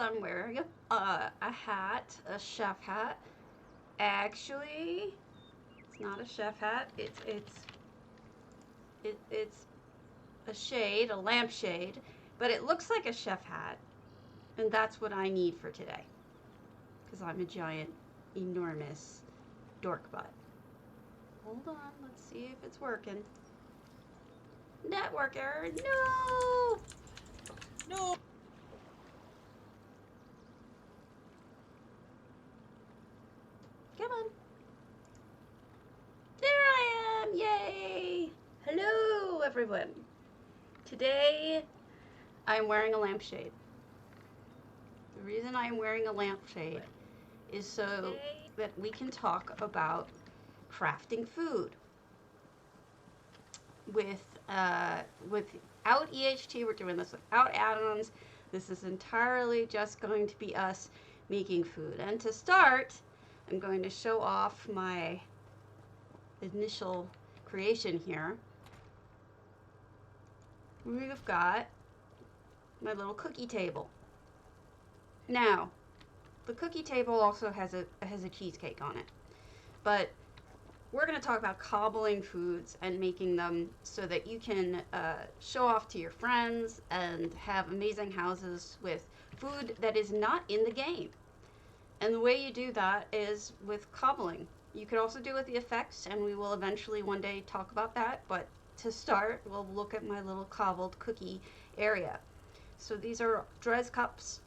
I'm wearing a hat, a chef hat. Actually, it's not a chef hat. It's a shade, a lampshade, but it looks like a chef hat, and that's what I need for today because I'm a giant, enormous dork butt. Hold on, let's see if it's working. Network error. No. No. Come on. There I am. Yay. Hello, everyone. Today, I'm wearing a lampshade. The reason I'm wearing a lampshade is so that we can talk about crafting food without EHT. We're doing this without add-ons. This is entirely just going to be us making food. And to start, I'm going to show off my initial creation here. We've got my little cookie table. Now, the cookie table also has a cheesecake on it, but we're going to talk about cobbling foods and making them so that you can show off to your friends and have amazing houses with food that is not in the game. And the way you do that is with cobbling. You could also do it with the effects, and we will eventually one day talk about that, but to start, we'll look at my little cobbled cookie area. So these are Drez cups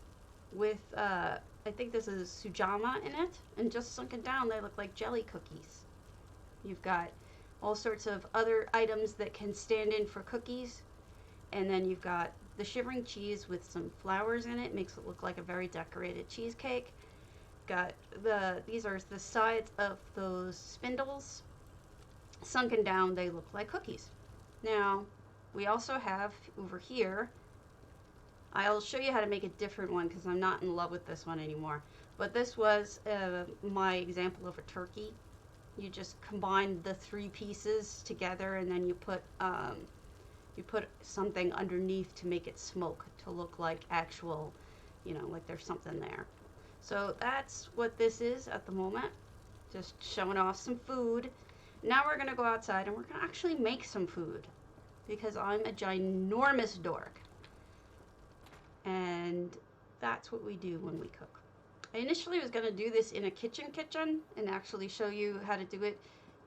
with, I think this is Sujama in it, and just sunken down, they look like jelly cookies. You've got all sorts of other items that can stand in for cookies, and then you've got the shivering cheese with some flowers in it, makes it look like a very decorated cheesecake. Got these are the sides of those spindles. Sunken down, they look like cookies. Now, we also have over here, I'll show you how to make a different one because I'm not in love with this one anymore. But this was my example of a turkey. You just combine the three pieces together, and then you put something underneath to make it smoke, to look like actual, like there's something there. So that's what this is at the moment. Just showing off some food. Now we're going to go outside and we're going to actually make some food because I'm a ginormous dork. And that's what we do when we cook. I initially was going to do this in a kitchen and actually show you how to do it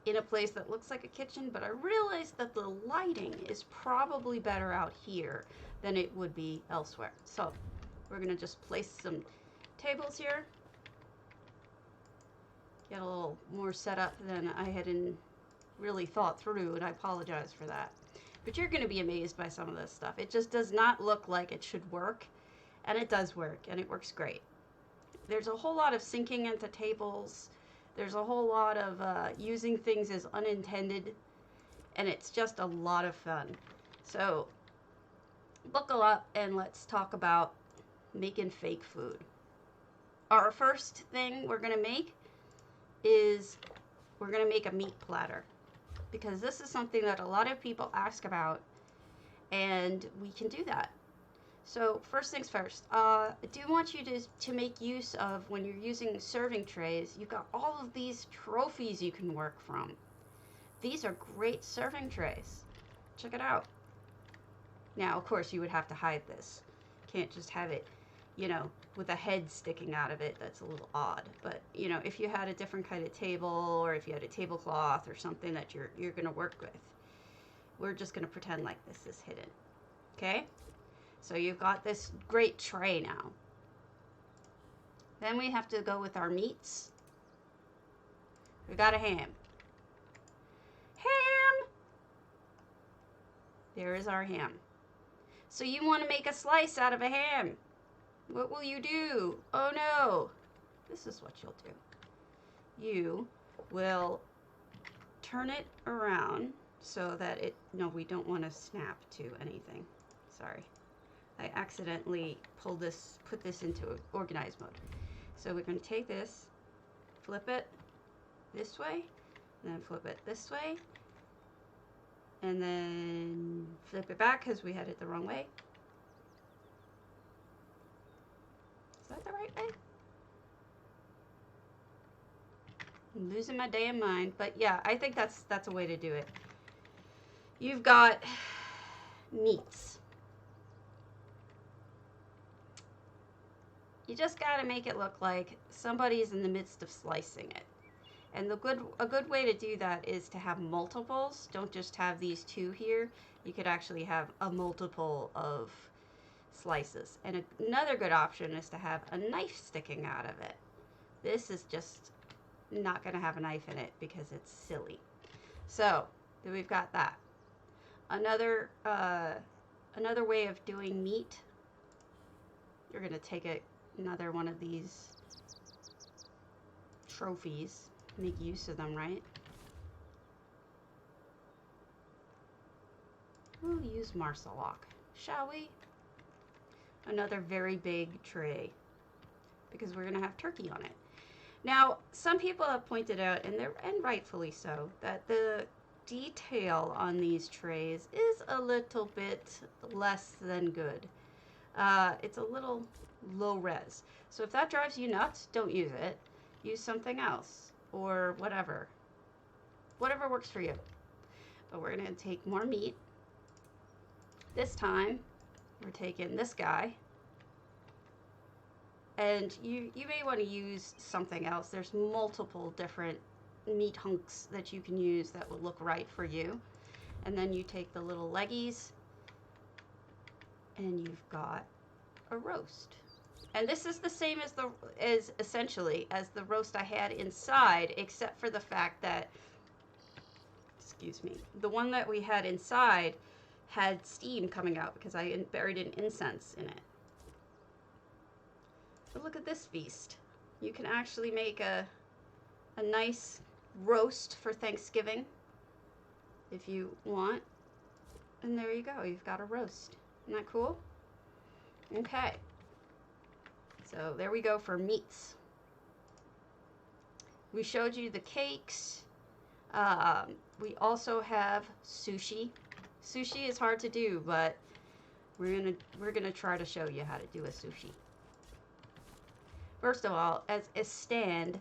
in a place that looks like a kitchen, but I realized that the lighting is probably better out here than it would be elsewhere. So we're going to just place some tables here. Get a little more set up than I had really thought through, and I apologize for that. But you're going to be amazed by some of this stuff. It just does not look like it should work, and it does work, and it works great. There's a whole lot of sinking into tables. There's a whole lot of using things as unintended, and it's just a lot of fun. So buckle up and let's talk about making fake food. Our first thing we're going to make is we're going to make a meat platter because this is something that a lot of people ask about, and we can do that. So first things first, I do want you to make use of, when you're using serving trays, you've got all of these trophies you can work from. These are great serving trays. Check it out. Now, of course, you would have to hide this. Can't just have it, with a head sticking out of it. That's a little odd. But, if you had a different kind of table, or if you had a tablecloth or something that you're going to work with, we're just going to pretend like this is hidden. Okay? So you've got this great tray now. Then we have to go with our meats. We got a ham. Ham! There is our ham. So you want to make a slice out of a ham. What will you do? Oh no. This is what you'll do. You will turn it around so that we don't want to snap to anything. Sorry. I accidentally put this into organized mode. So we're going to take this, flip it this way, and then flip it this way, and then flip it back because we had it the wrong way. I'm losing my damn mind. But yeah, I think that's a way to do it. You've got meats. You just got to make it look like somebody's in the midst of slicing it. And a good way to do that is to have multiples. Don't just have these two here. You could actually have a multiple of slices. And another good option is to have a knife sticking out of it. This is just not going to have a knife in it because it's silly. So then we've got that. Another way of doing meat, you're going to take another one of these trophies, make use of them, right? We'll use Marcelock, shall we? Another very big tray, because we're going to have turkey on it. Now, some people have pointed out, and rightfully so, that the detail on these trays is a little bit less than good. It's a little low res. So if that drives you nuts, don't use it. Use something else or whatever. Whatever works for you. But we're going to take more meat. This time, we're taking this guy. And you may want to use something else. There's multiple different meat hunks that you can use that will look right for you. And then you take the little leggies and you've got a roast. And this is the same as essentially as the roast I had inside, except for the fact that, excuse me, the one that we had inside had steam coming out because I buried an incense in it. But look at this feast. You can actually make a nice roast for Thanksgiving if you want. And there you go. You've got a roast. Isn't that cool? Okay. So there we go for meats. We showed you the cakes. We also have sushi. Sushi is hard to do, but we're gonna try to show you how to do a sushi. First of all, as a stand,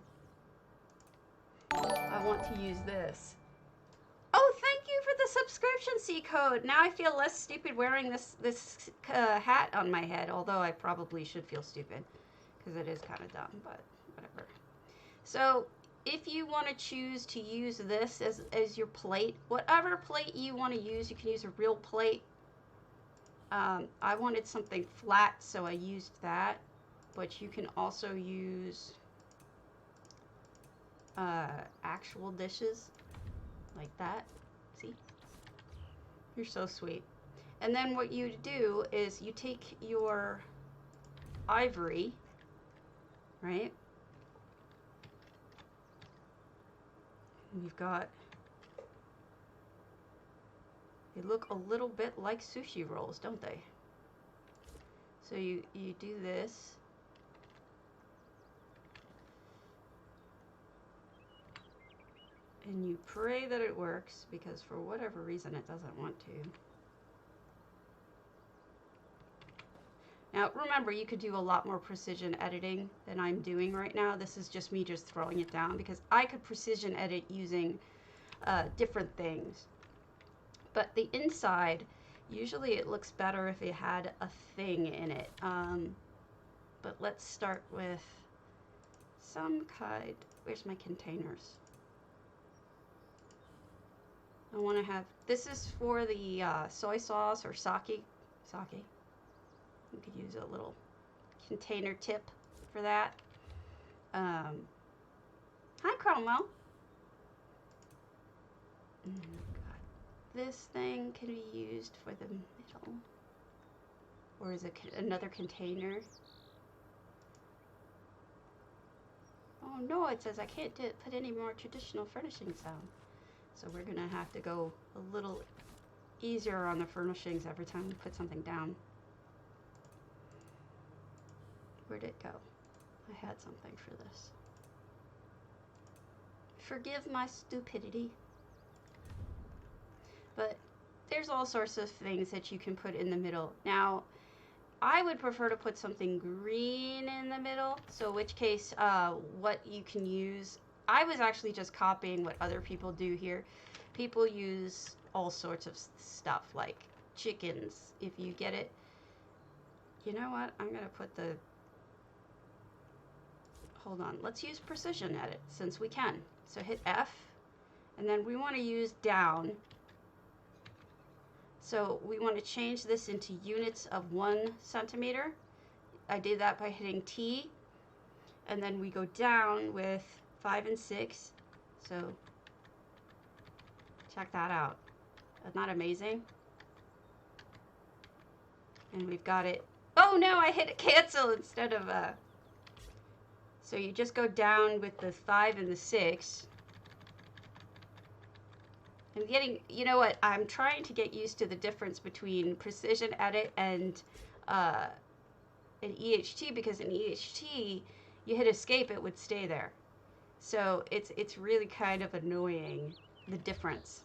I want to use this. Oh, thank you for the subscription C code. Now I feel less stupid wearing this hat on my head, although I probably should feel stupid because it is kind of dumb, but whatever. So if you want to choose to use this as your plate, whatever plate you want to use, you can use a real plate. I wanted something flat, so I used that. But you can also use actual dishes like that. See? You're so sweet. And then what you do is you take your ivory, right? We've got, they look a little bit like sushi rolls, don't they? So you do this. And you pray that it works, because for whatever reason it doesn't want to. Now remember, you could do a lot more precision editing than I'm doing right now. This is just me just throwing it down, because I could precision edit using different things. But the inside, usually it looks better if it had a thing in it. But let's start with some kind, where's my containers? I want to have, this is for the soy sauce or sake. Sake. You could use a little container tip for that. Hi, Cromwell. This thing can be used for the middle. Or is it another container? Oh no, it says I can't put any more traditional furnishings down. So we're going to have to go a little easier on the furnishings every time we put something down. Where'd it go? I had something for this. Forgive my stupidity. But there's all sorts of things that you can put in the middle. Now, I would prefer to put something green in the the middle. So which case, what you can use, I was actually just copying what other people do here. People use all sorts of stuff like chickens. If you get it, you know what? I'm going to put the, hold on. Let's use precision edit since we can. So hit F, and then we want to use down. So we want to change this into units of 1 centimeter. I did that by hitting T, and then we go down with 5 and 6. So check that out. Isn't that amazing? And we've got it. Oh no, I hit cancel instead of so you just go down with the 5 and the 6. I'm getting, you know what, I'm trying to get used to the difference between precision edit and an EHT, because in EHT, you hit escape, it would stay there. So it's really kind of annoying, the difference.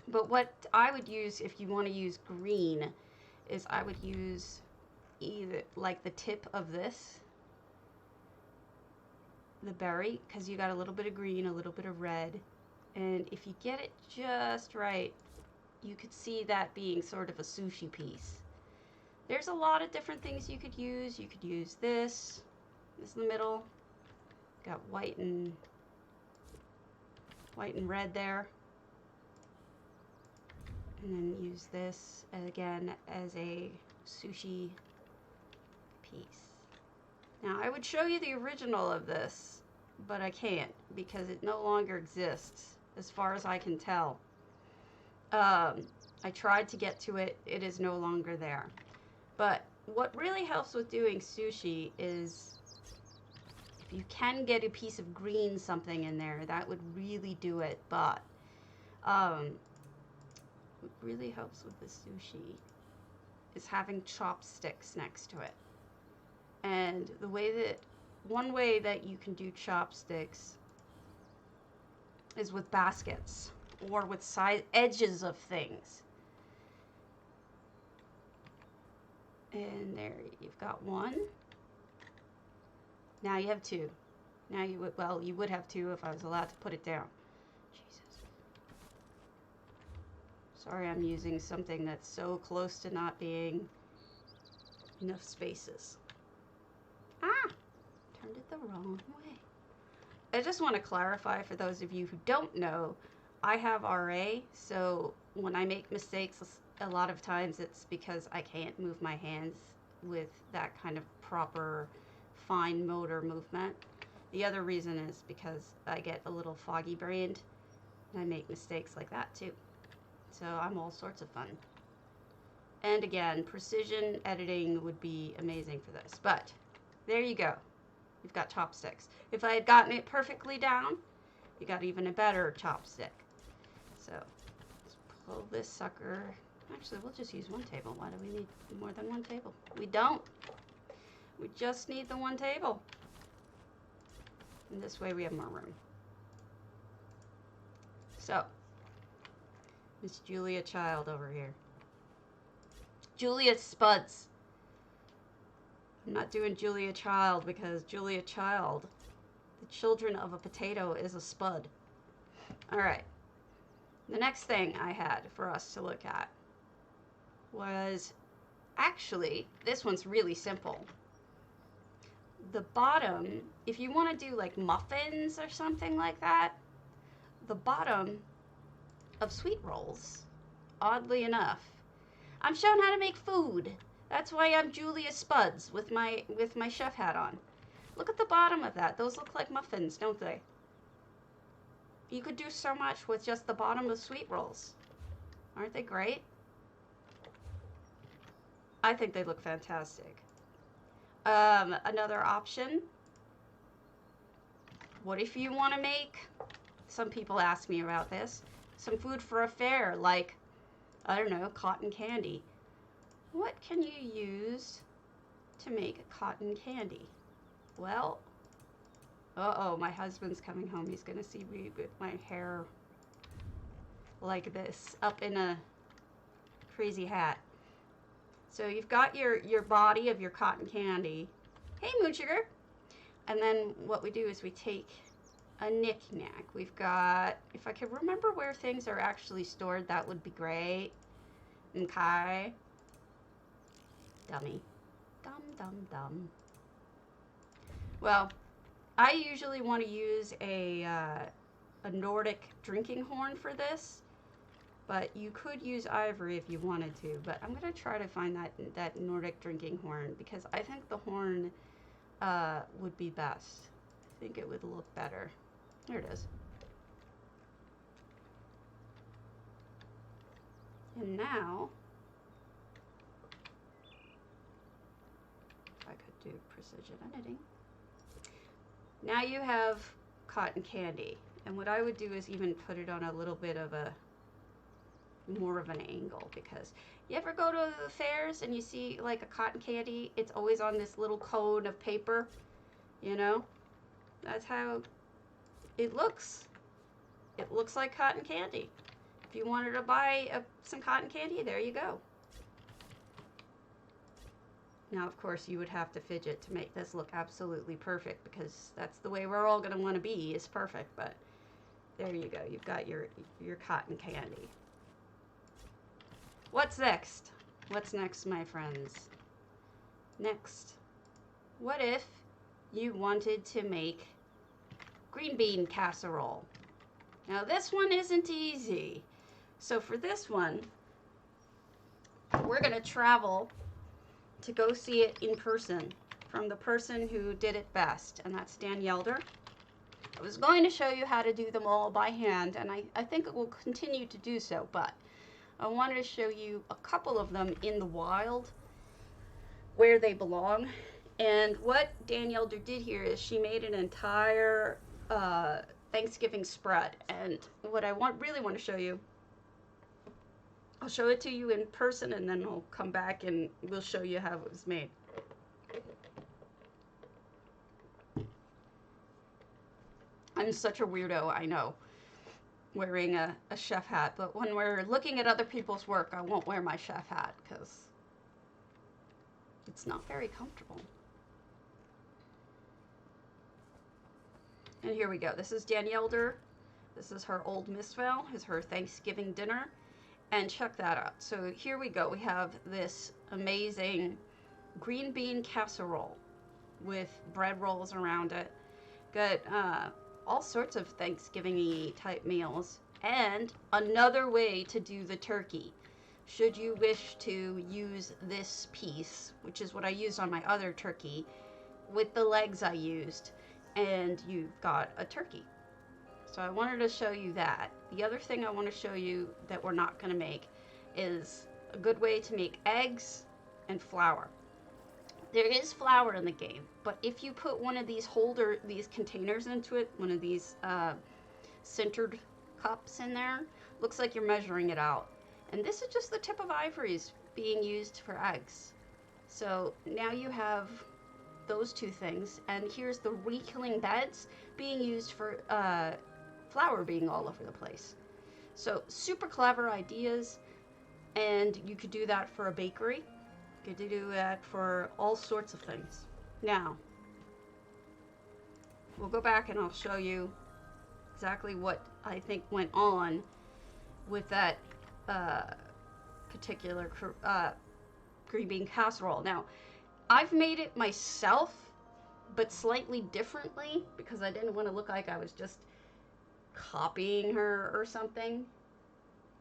But what I would use if you want to use green is I would use either like the tip of this, the berry, because you got a little bit of green, a little bit of red. And if you get it just right, you could see that being sort of a sushi piece. There's a lot of different things you could use. You could use this in the middle. Got white and red there. And then use this again as a sushi piece. Now I would show you the original of this, but I can't because it no longer exists as far as I can tell. I tried to get to it, it is no longer there. But what really helps with doing sushi is if you can get a piece of green something in there, that would really do it. But what really helps with the sushi is having chopsticks next to it. And the way that, one way that you can do chopsticks is with baskets or with side edges of things. And there, you've got one. Now you have two. Now you would, well, you would have two if I was allowed to put it down. Jesus. Sorry, I'm using something that's so close to not being enough spaces. Ah, turned it the wrong way. I just want to clarify for those of you who don't know, I have RA, so when I make mistakes, a lot of times it's because I can't move my hands with that kind of proper fine motor movement. The other reason is because I get a little foggy brained and I make mistakes like that too. So I'm all sorts of fun. And again, precision editing would be amazing for this, but there you go. You've got chopsticks. If I had gotten it perfectly down, you got even a better chopstick. So let's pull this sucker. Actually, we'll just use one table. Why do we need more than one table? We don't. We just need the one table. And this way we have more room. So, Miss Julia Child over here. Julia Spuds. I'm not doing Julia Child because Julia Child, the children of a potato, is a spud. All right. The next thing I had for us to look at was, actually, this one's really simple. The bottom, if you want to do like muffins or something like that, the bottom of sweet rolls, oddly enough, I'm shown how to make food. That's why I'm Julia Spuds with my chef hat on. Look at the bottom of that. Those look like muffins, don't they? You could do so much with just the bottom of sweet rolls. Aren't they great? I think they look fantastic. Another option. What if you want to make, some people ask me about this, some food for a fair, like, I don't know, cotton candy. What can you use to make cotton candy? Well, uh-oh, my husband's coming home. He's going to see me with my hair like this, up in a crazy hat. So you've got your body of your cotton candy. Hey, Moon Sugar. And then what we do is we take a knick-knack. We've got, if I could remember where things are actually stored, that would be great. Okay. Dummy. Dumb. Well, I usually want to use a Nordic drinking horn for this, but you could use ivory if you wanted to. But I'm going to try to find that Nordic drinking horn because I think the horn would be best. I think it would look better. There it is. And now, if I could do precision editing. Now you have cotton candy. And what I would do is even put it on a little bit of a more of an angle, because you ever go to the fairs and you see like a cotton candy, it's always on this little cone of paper, you know? That's how it looks. It looks like cotton candy. If you wanted to buy some cotton candy, there you go. Now, of course, you would have to fidget to make this look absolutely perfect, because that's the way we're all going to want to be, is perfect. But there you go. You've got your cotton candy. What's next? What's next, my friends? Next, what if you wanted to make green bean casserole? Now, this one isn't easy. So for this one, we're going to travel to go see it in person from the person who did it best, and that's Dan Yelder. I was going to show you how to do them all by hand, and I think it will continue to do so, but I wanted to show you a couple of them in the wild where they belong. And what Dan Yelder did here is she made an entire Thanksgiving spread, and what I really want to show you, I'll show it to you in person, and then I'll come back and we'll show you how it was made. I'm such a weirdo, I know, wearing a chef hat, but when we're looking at other people's work, I won't wear my chef hat because it's not very comfortable. And here we go. This is Dan Yelder. This is her Old Mistvale, is her Thanksgiving dinner. And check that out. So here we go. We have this amazing green bean casserole with bread rolls around it. Got all sorts of Thanksgiving-y type meals. And another way to do the turkey. Should you wish to use this piece, which is what I used on my other turkey, with the legs I used, and you've got a turkey. So I wanted to show you that. The other thing I want to show you that we're not going to make is a good way to make eggs and flour. There is flour in the game, but if you put one of these containers into it, one of these sintered cups in there, looks like you're measuring it out. And this is just the tip of ivories being used for eggs. So now you have those two things, and here's the rekilling beds being used for flour being all over the place. So super clever ideas, and you could do that for a bakery. You could do that for all sorts of things. Now, we'll go back and I'll show you exactly what I think went on with that particular green bean casserole. Now, I've made it myself, but slightly differently, because I didn't want to look like I was just copying her or something.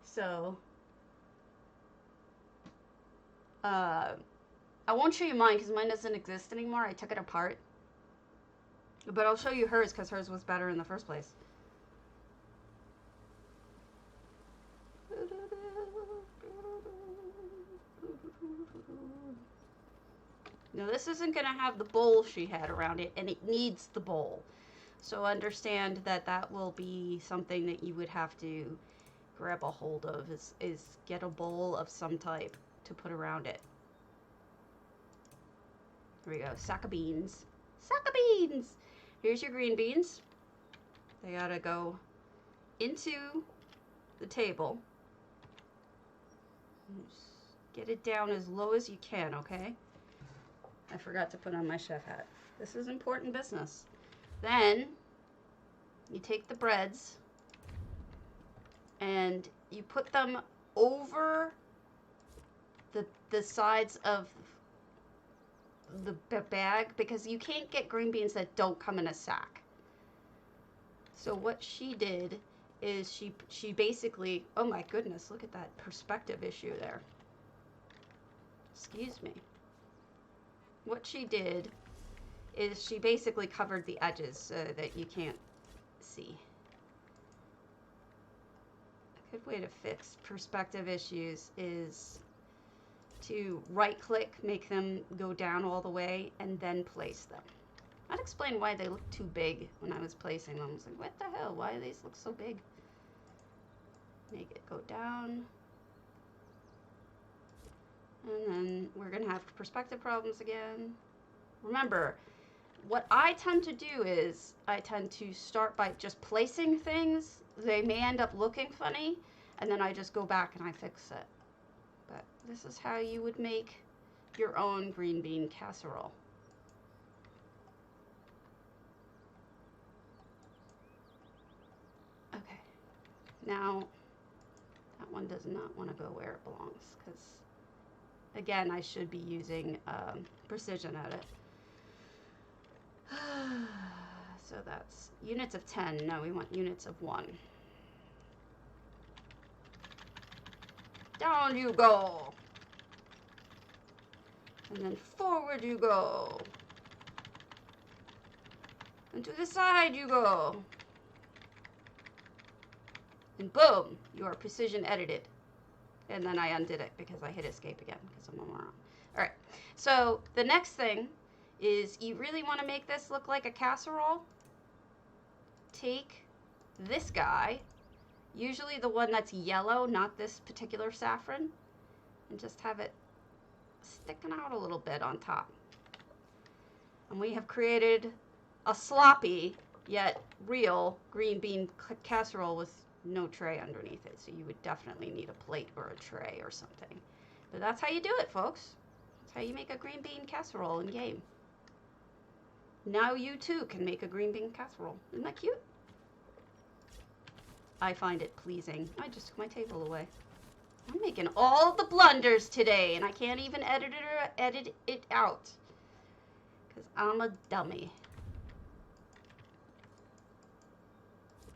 So I won't show you mine because mine doesn't exist anymore. I took it apart, but I'll show you hers because hers was better in the first place. Now this isn't going to have the bowl she had around it, and it needs the bowl. So understand that that will be something that you would have to grab a hold of, is get a bowl of some type to put around it. Here we go, sack of beans. Sack of beans! Here's your green beans. They gotta go into the table. Just get it down as low as you can, okay? I forgot to put on my chef hat. This is important business. Then you take the breads and you put them over the sides of the bag, because you can't get green beans that don't come in a sack. So what she did is she basically, oh my goodness, look at that perspective issue there. Excuse me. What she did is she basically covered the edges so that you can't see. A good way to fix perspective issues is to right click, make them go down all the way, and then place them. I'd explain why they look too big when I was placing them. I was like, what the hell? Why do these look so big? Make it go down. And then we're going to have perspective problems again. Remember, what I tend to do is I tend to start by just placing things. They may end up looking funny, and then I just go back and I fix it. But this is how you would make your own green bean casserole. Okay, now that one does not want to go where it belongs, because again, I should be using precision at it. So that's units of 10. No, we want units of 1. Down you go. And then forward you go. And to the side you go. And boom, you are precision edited. And then I undid it because I hit escape again because I'm a moron. All right, so the next thing is you really want to make this look like a casserole. Take this guy, usually the one that's yellow, not this particular saffron, and just have it sticking out a little bit on top. And we have created a sloppy yet real green bean casserole with no tray underneath it. So you would definitely need a plate or a tray or something. But that's how you do it, folks. That's how you make a green bean casserole in game. Now you too can make a green bean casserole. Isn't that cute? I find it pleasing. I just took my table away. I'm making all the blunders today, and I can't even edit it out because I'm a dummy.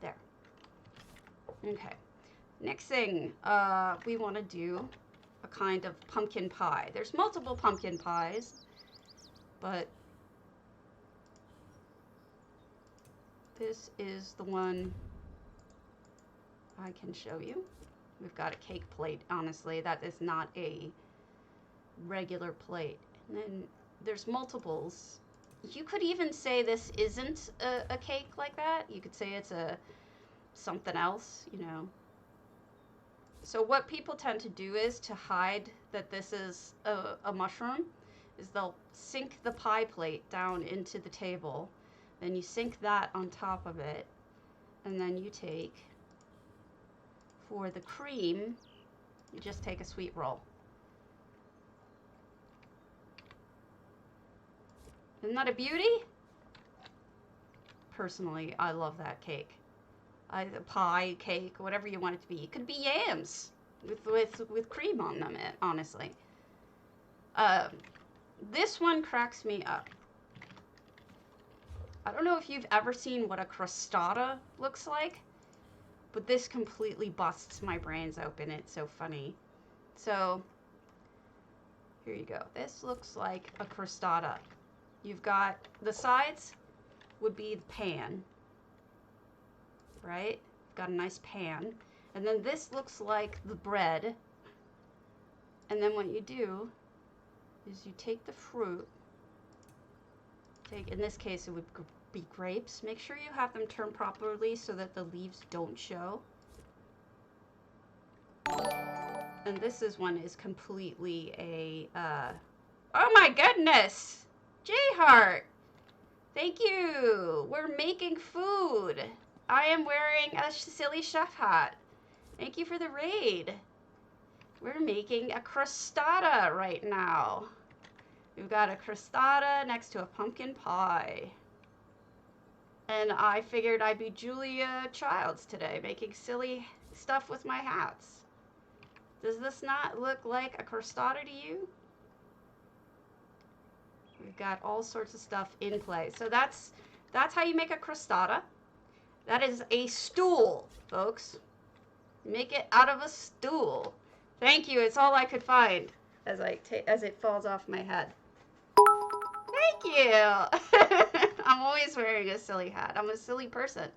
There. Okay. Next thing, we want to do a kind of pumpkin pie. There's multiple pumpkin pies, but this is the one I can show you. We've got a cake plate. Honestly, that is not a regular plate. And then there's multiples. You could even say this isn't a cake like that. You could say it's a something else, you know. So what people tend to do is to hide that this is a mushroom is they'll sink the pie plate down into the table. Then you sink that on top of it. And then you take, for the cream, you just take a sweet roll. Isn't that a beauty? Personally, I love that cake. Either pie, cake, whatever you want it to be. It could be yams with cream on them, honestly. This one cracks me up. I don't know if you've ever seen what a crostata looks like, but this completely busts my brains open. It's so funny. So, here you go. This looks like a crostata. You've got the sides would be the pan, right? You've got a nice pan. And then this looks like the bread. And then what you do is you take the fruit, in this case it would be grapes. Make sure you have them turned properly so that the leaves don't show. And this one is completely a, oh my goodness! J-Heart! Thank you! We're making food! I am wearing a silly chef hat. Thank you for the raid. We're making a crostata right now. We've got a crostata next to a pumpkin pie. And I figured I'd be Julia Childs today, making silly stuff with my hats. Does this not look like a crostata to you? We've got all sorts of stuff in play. So that's how you make a crostata. That is a stool, folks. Make it out of a stool. Thank you. It's all I could find as it falls off my head. Thank you. I'm always wearing a silly hat. I'm a silly person.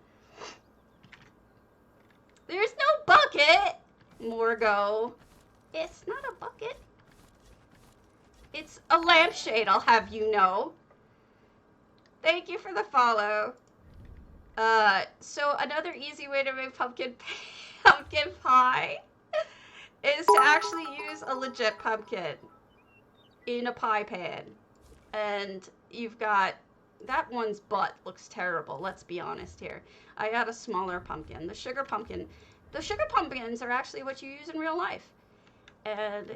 There's no bucket, Morgo. It's not a bucket. It's a lampshade, I'll have you know. Thank you for the follow. So another easy way to make pumpkin pie is to actually use a legit pumpkin in a pie pan. And you've got, that one's butt looks terrible, let's be honest here. I got a smaller pumpkin, the sugar pumpkin. The sugar pumpkins are actually what you use in real life. And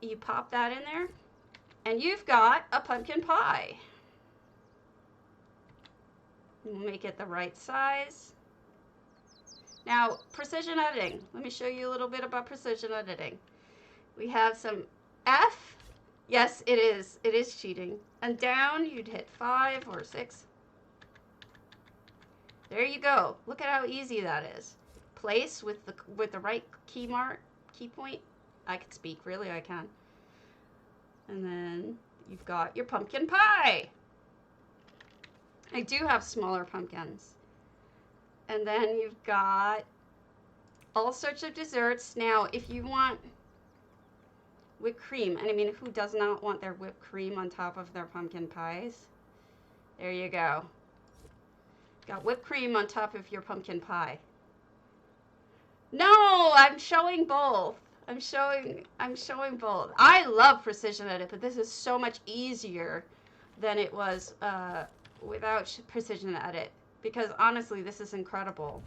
you pop that in there, and you've got a pumpkin pie. We'll make it the right size. Now, precision editing. Let me show you a little bit about precision editing. We have some F. Yes, it is. It is cheating. And down, you'd hit 5 or 6. There you go. Look at how easy that is. Place with the right key point. I can speak, really, I can. And then you've got your pumpkin pie. I do have smaller pumpkins. And then you've got all sorts of desserts. Now, if you want whipped cream, and I mean, who does not want their whipped cream on top of their pumpkin pies? There you go. Got whipped cream on top of your pumpkin pie. No, I'm showing both. I'm showing both. I love precision edit, but this is so much easier than it was without precision edit, because honestly, this is incredible.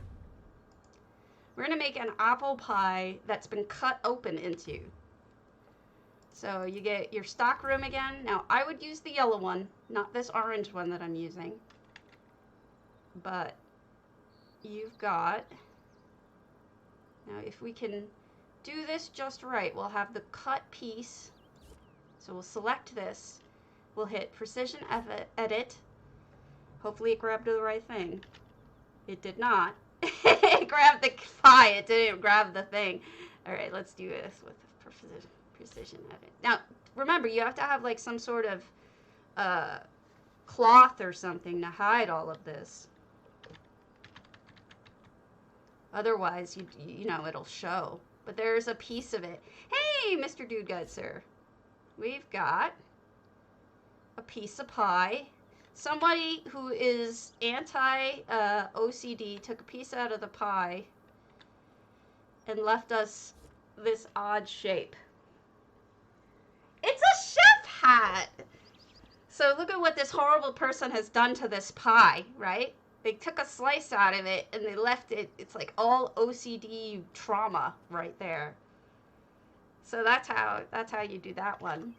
We're gonna make an apple pie that's been cut open into. So you get your stock room again. Now, I would use the yellow one, not this orange one that I'm using. But you've got, now if we can do this just right, we'll have the cut piece. So we'll select this. We'll hit precision edit. Hopefully it grabbed the right thing. It did not. It grabbed the pie. It didn't grab the thing. All right, let's do this with precision edit. Now, remember, you have to have like some sort of cloth or something to hide all of this. Otherwise, you know, it'll show. But there's a piece of it. Hey, Mr. Dude Guide, sir. We've got a piece of pie. Somebody who is anti-OCD took a piece out of the pie and left us this odd shape. It's a chef hat! So look at what this horrible person has done to this pie, right? They took a slice out of it and they left it. It's like all OCD trauma right there. So that's how you do that one.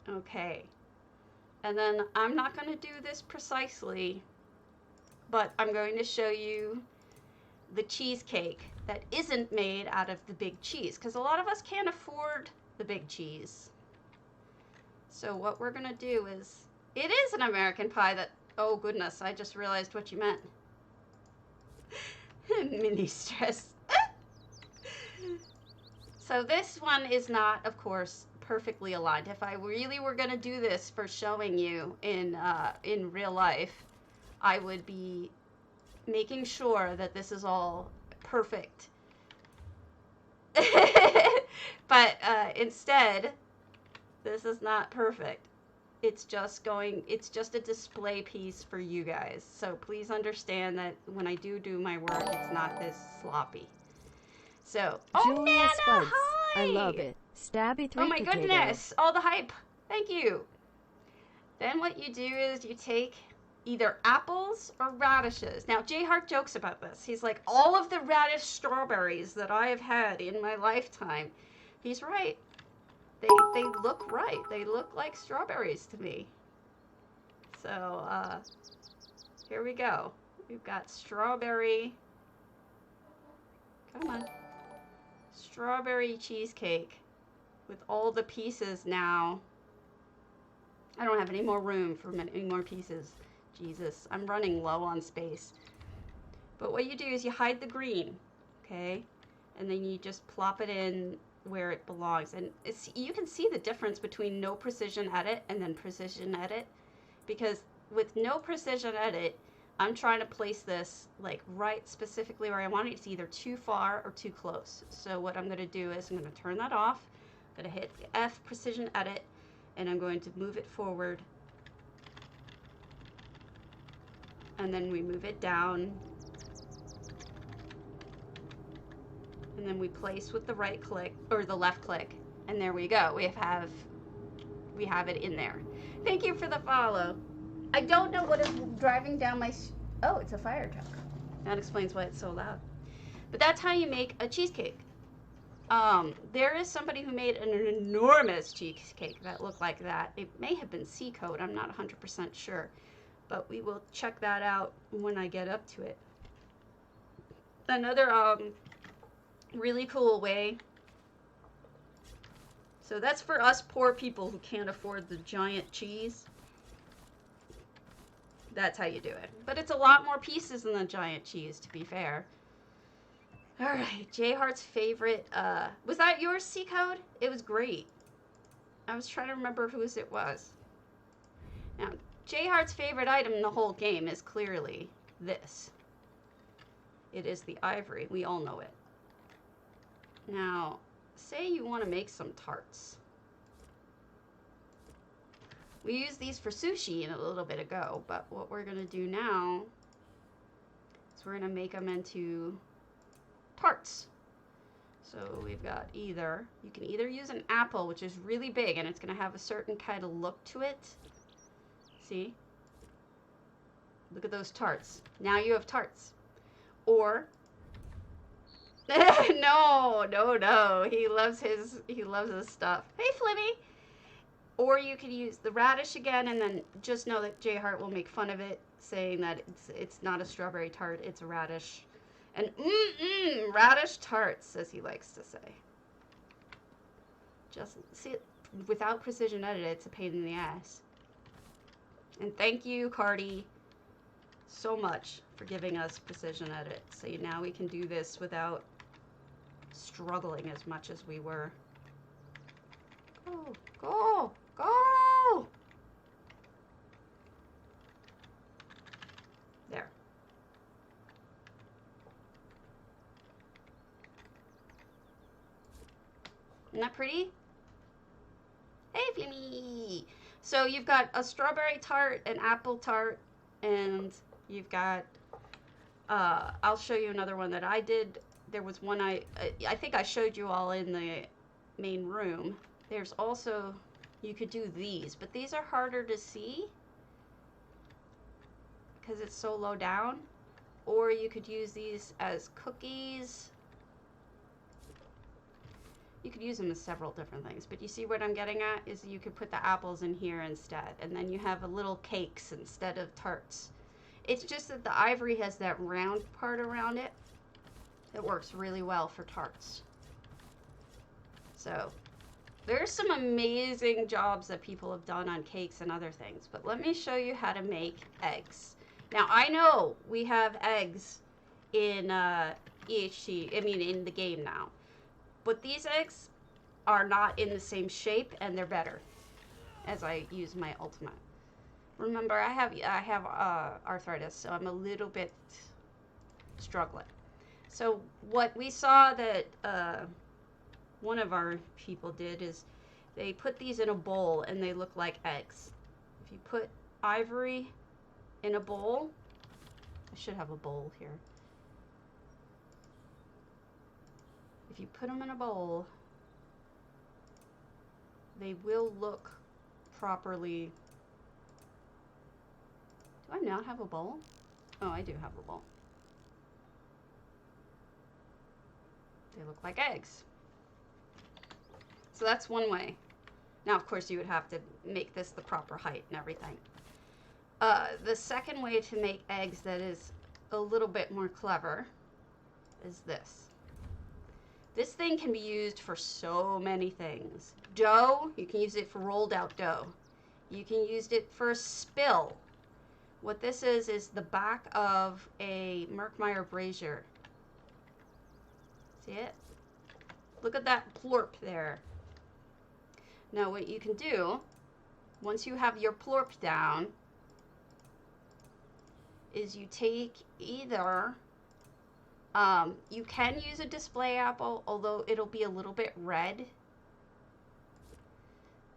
Okay. And then I'm not going to do this precisely, but I'm going to show you the cheesecake that isn't made out of the big cheese, because a lot of us can't afford the big cheese. So what we're going to do is, it is an American pie that, oh goodness, I just realized what you meant. Mini stress. So this one is not, of course, perfectly aligned. If I really were going to do this for showing you in real life, I would be making sure that this is all perfect. But instead, this is not perfect. It's just a display piece for you guys. So please understand that when I do my work, it's not this sloppy. So, Julia Nana, Spuds. hi! I love it. Stabby 3 Oh my potato. goodness, all the hype. Thank you. Then what you do is you take either apples or radishes. Now, Jay Hart jokes about this. He's like, all of the radish strawberries that I have had in my lifetime. He's right. they look right. They look like strawberries to me. So, here we go. We've got strawberry. Come on. Strawberry cheesecake with all the pieces now. I don't have any more room for any more pieces. Jesus, I'm running low on space. But what you do is you hide the green, okay? And then you just plop it in where it belongs. And you can see the difference between no precision edit and then precision edit. Because with no precision edit, I'm trying to place this like right specifically where I want it. It's either too far or too close. So what I'm going to do is I'm going to turn that off. I'm going to hit F precision edit, and I'm going to move it forward. And then we move it down. And then we place with the right click or the left click, and there we go. We have it in there. Thank you for the follow. I don't know what is driving down my... Oh, it's a fire truck. That explains why it's so loud. But that's how you make a cheesecake. There is somebody who made an enormous cheesecake that looked like that. It may have been C-code. I'm not 100% sure. But we will check that out when I get up to it. Another really cool way. So that's for us poor people who can't afford the giant cheese. That's how you do it. But it's a lot more pieces than the giant cheese, to be fair. Alright, J Heart's favorite. Was that yours, C-Code? It was great. I was trying to remember whose it was. Now, J Heart's favorite item in the whole game is clearly this. It is the ivory. We all know it. Now, say you want to make some tarts. We used these for sushi a little bit ago, but what we're going to do now is we're going to make them into tarts. So we've got you can either use an apple, which is really big, and it's going to have a certain kind of look to it. See? Look at those tarts. Now you have tarts. Or, no. He loves his stuff. Hey, Flimmy. Or you could use the radish again, and then just know that J Heart will make fun of it, saying that it's not a strawberry tart, it's a radish. And radish tarts, as he likes to say. Just see, without precision edit, it's a pain in the ass. And thank you, Cardi, so much for giving us precision edit. So now we can do this without struggling as much as we were. Go! There. Isn't that pretty? Hey, Flimmy! So you've got a strawberry tart, an apple tart, and you've got, I'll show you another one that I did. There was one I think I showed you all in the main room. There's also, you could do these, but these are harder to see because it's so low down. Or you could use these as cookies. You could use them as several different things, but you see what I'm getting at is you could put the apples in here instead, and then you have a little cakes instead of tarts. It's just that the ivory has that round part around it. It works really well for tarts. So there's some amazing jobs that people have done on cakes and other things, but let me show you how to make eggs. Now, I know we have eggs in in the game now, but these eggs are not in the same shape, and they're better as I use my ultimate. Remember, I have arthritis, so I'm a little bit struggling. So what we saw that one of our people did is they put these in a bowl and they look like eggs. If you put ivory in a bowl, I should have a bowl here. If you put them in a bowl, they will look properly. Do I not have a bowl? Oh, I do have a bowl. They look like eggs. So that's one way. Now, of course, you would have to make this the proper height and everything. The second way to make eggs that is a little bit more clever is this. This thing can be used for so many things. Dough, you can use it for rolled out dough. You can use it for a spill. What this is the back of a Merkmeyer brazier. See it? Look at that plorp there. Now what you can do, once you have your plorp down, is you take either, you can use a display apple, although it'll be a little bit red.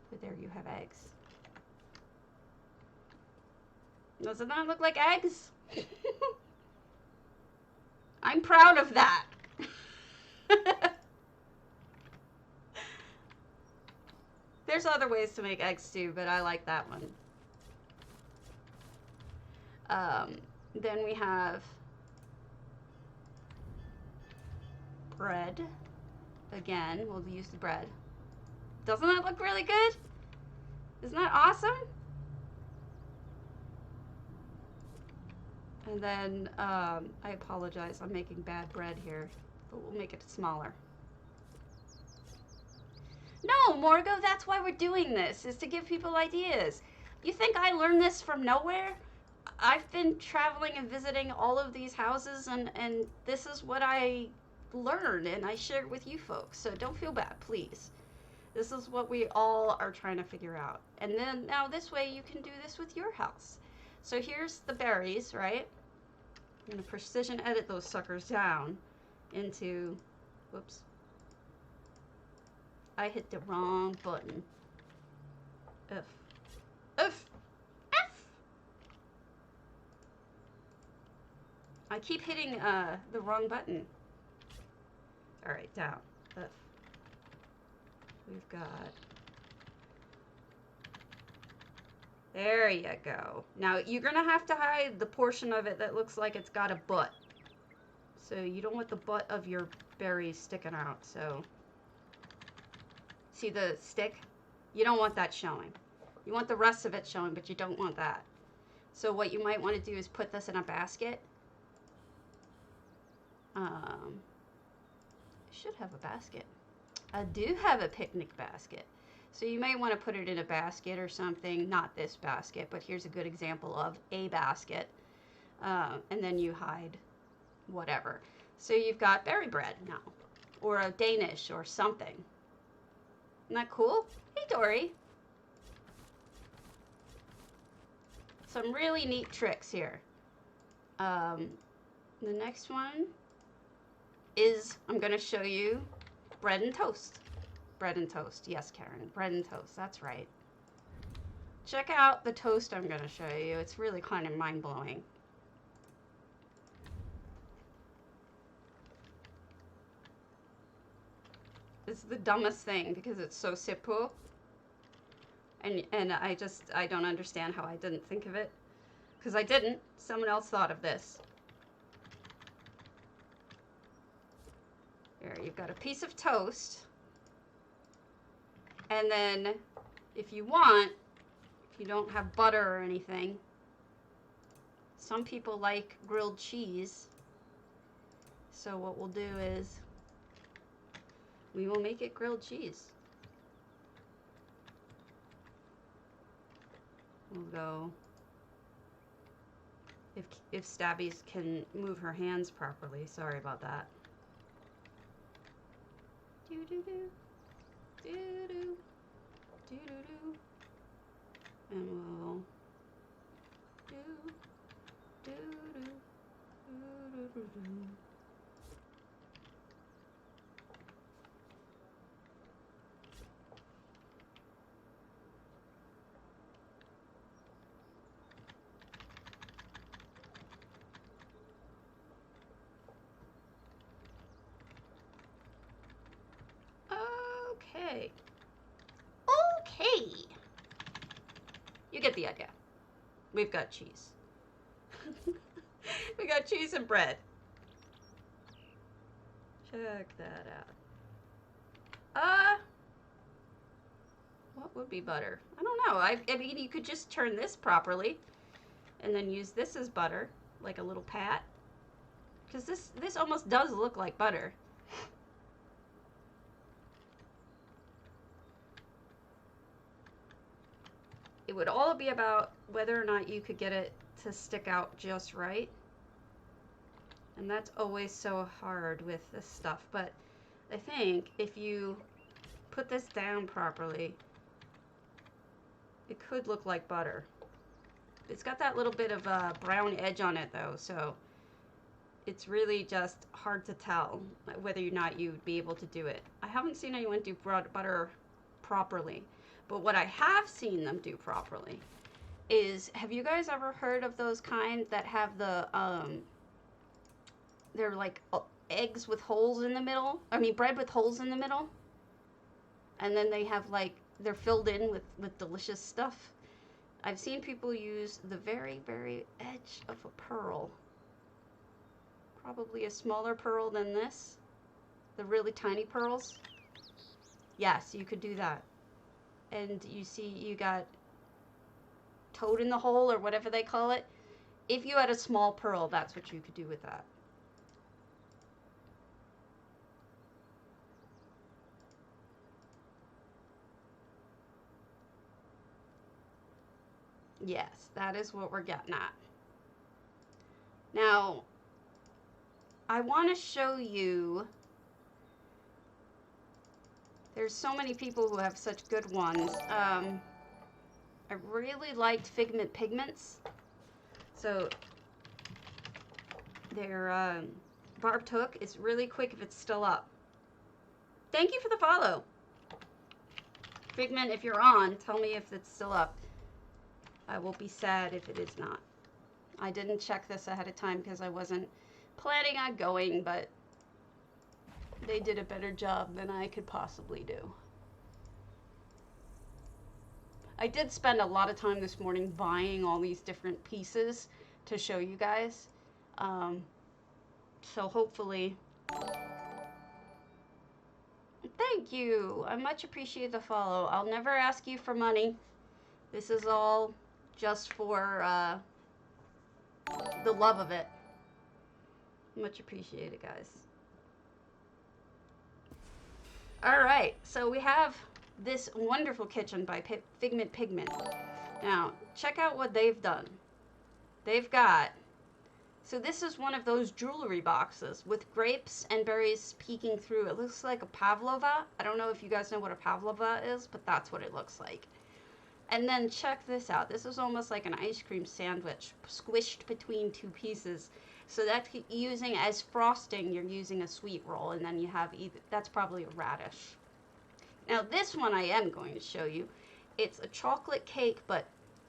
But there you have eggs. Doesn't that look like eggs? I'm proud of that. There's other ways to make eggs too, but I like that one. Then we have bread. Again, we'll use the bread. Doesn't that look really good? Isn't that awesome? And then, I apologize, I'm making bad bread here, but we'll make it smaller. No, Morgo, that's why we're doing this, is to give people ideas. You think I learned this from nowhere? I've been traveling and visiting all of these houses, and this is what I learned, and I share it with you folks, so don't feel bad, please. This is what we all are trying to figure out. And then, now this way you can do this with your house. So here's the berries, right? I'm going to precision edit those suckers down into, whoops. I hit the wrong button. F. F. F. I keep hitting the wrong button. All right, down. F. We've got, there you go. Now you're gonna have to hide the portion of it that looks like it's got a butt. So you don't want the butt of your berries sticking out, so. See the stick? You don't want that showing. You want the rest of it showing, but you don't want that. So what you might want to do is put this in a basket. I should have a basket. I do have a picnic basket. So you may want to put it in a basket or something. Not this basket, but here's a good example of a basket. And then you hide whatever. So you've got berry bread now. Or a Danish or something. Isn't that cool? Hey, Dory. Some really neat tricks here. The next one is I'm going to show you bread and toast. Bread and toast. Yes, Karen. Bread and toast. That's right. Check out the toast I'm going to show you. It's really kind of mind-blowing. It's the dumbest thing because it's so simple. And I don't understand how I didn't think of it. Because I didn't. Someone else thought of this. There, you've got a piece of toast. And then, if you want, if you don't have butter or anything, some people like grilled cheese. So what we'll do is, we will make it grilled cheese. We'll go, if Stabby's can move her hands properly, sorry about that. Do do do, do do, do do do, and we'll do do do do do do. Okay. Okay. You get the idea. We've got cheese. We got cheese and bread. Check that out. What would be butter? I don't know. I mean, you could just turn this properly and then use this as butter, like a little pat. Because this almost does look like butter. It would all be about whether or not you could get it to stick out just right. And that's always so hard with this stuff. But I think if you put this down properly, it could look like butter. It's got that little bit of a brown edge on it though, so it's really just hard to tell whether or not you'd be able to do it. I haven't seen anyone do butter properly, but what I have seen them do properly is, have you guys ever heard of those kind that have the, they're like eggs with holes in the middle? I mean, bread with holes in the middle? And then they have like, they're filled in with delicious stuff. I've seen people use the very, very edge of a pearl. Probably a smaller pearl than this. The really tiny pearls. Yes, you could do that. And you see you got toad in the hole or whatever they call it. If you had a small pearl, that's what you could do with that. Yes, that is what we're getting at. Now, I want to show you, there's so many people who have such good ones. I really liked Figment Pigments. So, their barbed hook is really quick if it's still up. Thank you for the follow. Figment, if you're on, tell me if it's still up. I will be sad if it is not. I didn't check this ahead of time because I wasn't planning on going, but they did a better job than I could possibly do. I did spend a lot of time this morning buying all these different pieces to show you guys. So hopefully... Thank you! I much appreciate the follow. I'll never ask you for money. This is all just for the love of it. Much appreciated, guys. Alright, so we have this wonderful kitchen by Figment Pigment. Now, check out what they've done. They've got... So this is one of those jewelry boxes with grapes and berries peeking through. It looks like a pavlova. I don't know if you guys know what a pavlova is, but that's what it looks like. And then check this out. This is almost like an ice cream sandwich squished between two pieces. So that's using as frosting, you're using a sweet roll, and then you have either, that's probably a radish. Now this one I am going to show you. It's a chocolate cake, but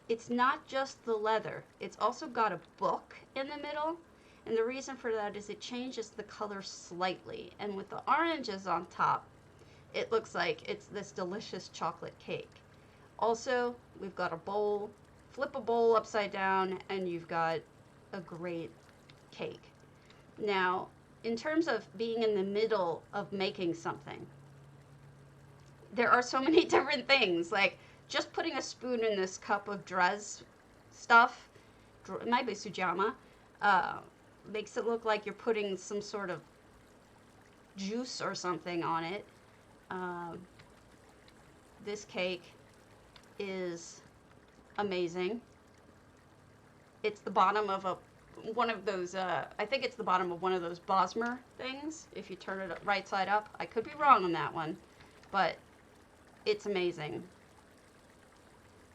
it's not just the leather. It's also got a book in the middle. And the reason for that is it changes the color slightly. And with the oranges on top, it looks like it's this delicious chocolate cake. Also, we've got a bowl. Flip a bowl upside down, and you've got a great cake. Now, in terms of being in the middle of making something, there are so many different things. Like, just putting a spoon in this cup of Drez stuff, it might be Sujama, makes it look like you're putting some sort of juice or something on it. This cake is amazing. It's the bottom of one of those, I think it's the bottom of one of those Bosmer things, if you turn it right side up. I could be wrong on that one, but it's amazing.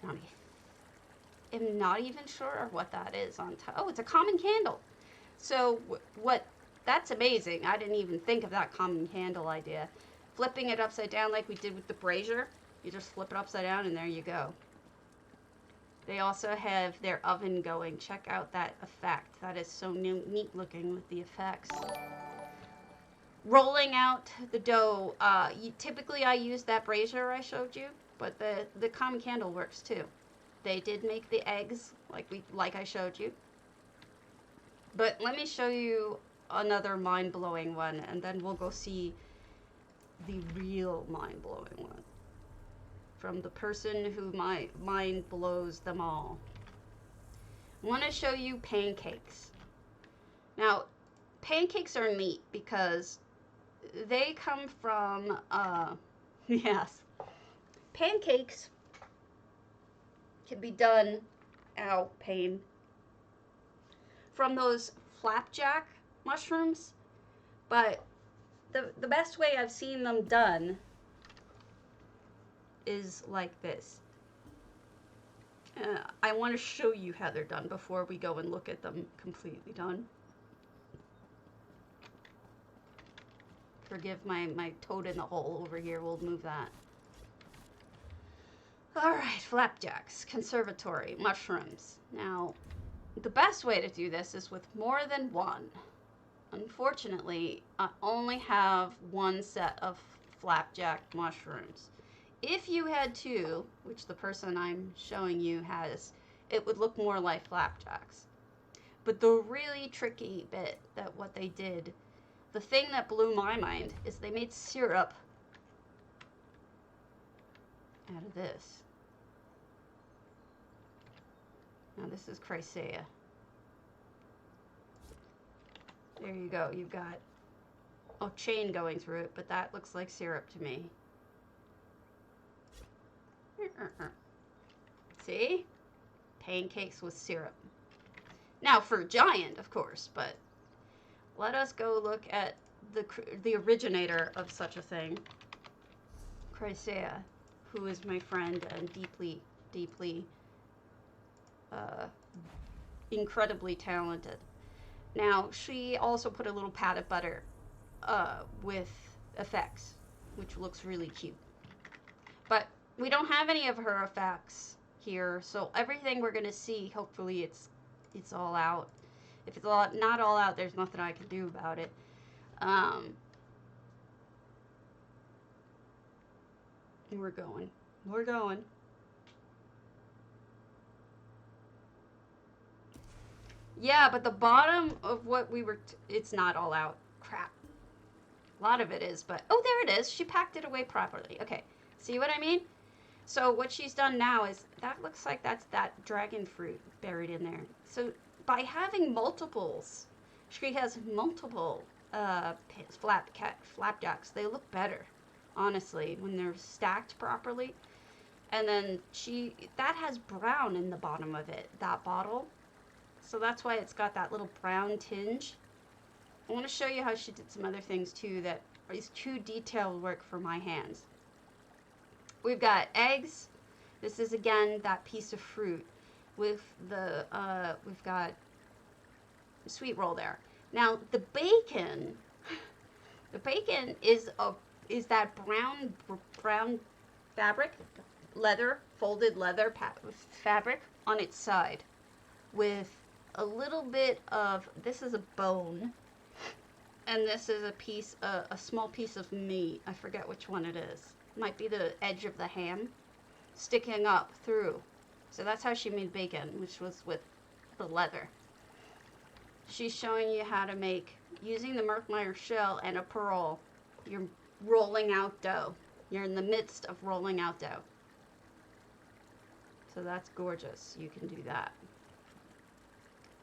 I'm not even sure what that is on top. Oh, it's a common candle. So that's amazing. I didn't even think of that common candle idea. Flipping it upside down like we did with the brazier. You just flip it upside down and there you go. They also have their oven going. Check out that effect. That is so neat looking with the effects. Rolling out the dough. Typically I use that brazier I showed you, but the common candle works too. They did make the eggs like I showed you. But let me show you another mind-blowing one, and then we'll go see the real mind-blowing one. from the person who my mind blows them all. I want to show you pancakes. Now, pancakes are neat because they come from, yes, pancakes can be done, ow, pain, from those flapjack mushrooms, but the best way I've seen them done is like this. I want to show you how they're done before we go and look at them completely done. Forgive my toad in the hole over here. We'll move that. All right, flapjacks, conservatory, mushrooms. Now, the best way to do this is with more than one. Unfortunately, I only have one set of flapjack mushrooms. If you had two, which the person I'm showing you has, it would look more like flapjacks. But the really tricky bit that what they did, the thing that blew my mind, is they made syrup out of this. Now this is Chrysaea. There you go. You've got a chain going through it, but that looks like syrup to me. See? Pancakes with syrup. Now for giant, of course, but let us go look at the originator of such a thing, Chrysaea, who is my friend and deeply, deeply, incredibly talented. Now, she also put a little pat of butter with effects, which looks really cute. But we don't have any of her effects here, so everything we're going to see, hopefully it's all out. If it's not all out, there's nothing I can do about it. We're going. We're going. Yeah, but the bottom of what we were... it's not all out. Crap. A lot of it is, but... oh, there it is. She packed it away properly. Okay. See what I mean? So what she's done now is... that looks like that's that dragon fruit buried in there. So by having multiples, she has multiple flapjacks. They look better, honestly, when they're stacked properly. And then that has brown in the bottom of it, that bottle. So that's why it's got that little brown tinge. I want to show you how she did some other things too that is too detailed work for my hands. We've got eggs. This is again that piece of fruit with the we've got sweet roll there. Now the bacon is that brown fabric, leather, folded leather fabric on its side with a little bit of, this is a bone, and this is a small piece of meat. I forget which one it is. It might be the edge of the ham sticking up through. So that's how she made bacon, which was with the leather. She's showing you how to make, using the Murthmeyer shell and a pearl, you're rolling out dough. You're in the midst of rolling out dough. So that's gorgeous. You can do that.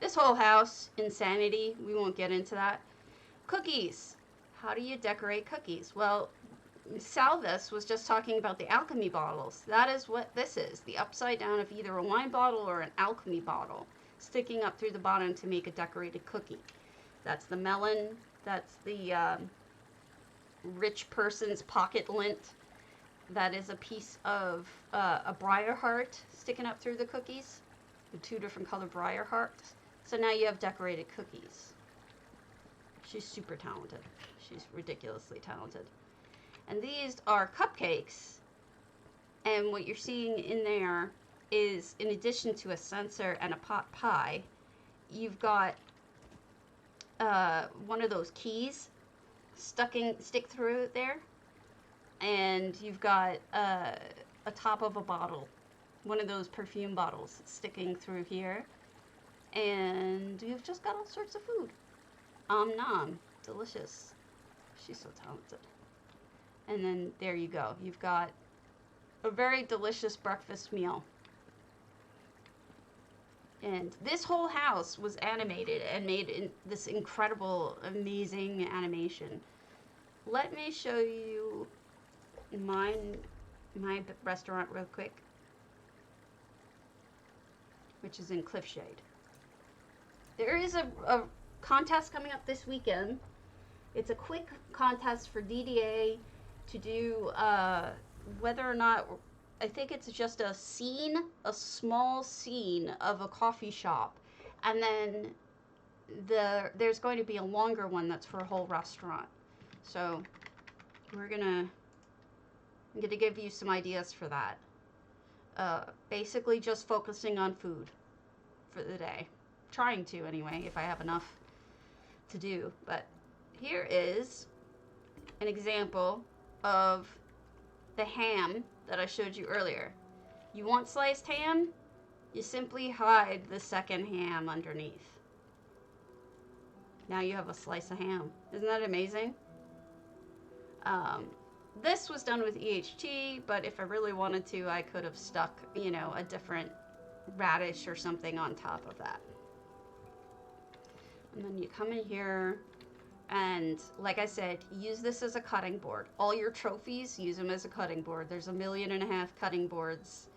This whole house, insanity. We won't get into that. Cookies. How do you decorate cookies? Well, Salvis was just talking about the alchemy bottles. That is what this is. The upside down of either a wine bottle or an alchemy bottle sticking up through the bottom to make a decorated cookie. That's the melon. That's the rich person's pocket lint. That is a piece of a briar heart sticking up through the cookies. The two different color briar hearts. So now you have decorated cookies. She's super talented. She's ridiculously talented. And these are cupcakes. And what you're seeing in there is, in addition to a censer and a pot pie, you've got one of those keys stick through there. And you've got a top of a bottle, one of those perfume bottles sticking through here. And you've just got all sorts of food. Nom, delicious. She's so talented. And then there you go. You've got a very delicious breakfast meal. And this whole house was animated and made in this incredible, amazing animation. Let me show you my restaurant real quick, which is in Cliffshade. There is a contest coming up this weekend. It's a quick contest for DDA to do whether or not, I think it's just a scene, a small scene of a coffee shop, and then there's going to be a longer one that's for a whole restaurant. So I'm gonna give you some ideas for that. Basically just focusing on food for the day. Trying to anyway, if I have enough to do. But here is an example of the ham that I showed you earlier. You want sliced ham? You simply hide the second ham underneath. Now you have a slice of ham. Isn't that amazing? This was done with EHT, but if I really wanted to, I could have stuck, you know, a different radish or something on top of that. And then you come in here, and like I said, use this as a cutting board. All your trophies, use them as a cutting board. There's 1.5 million cutting boards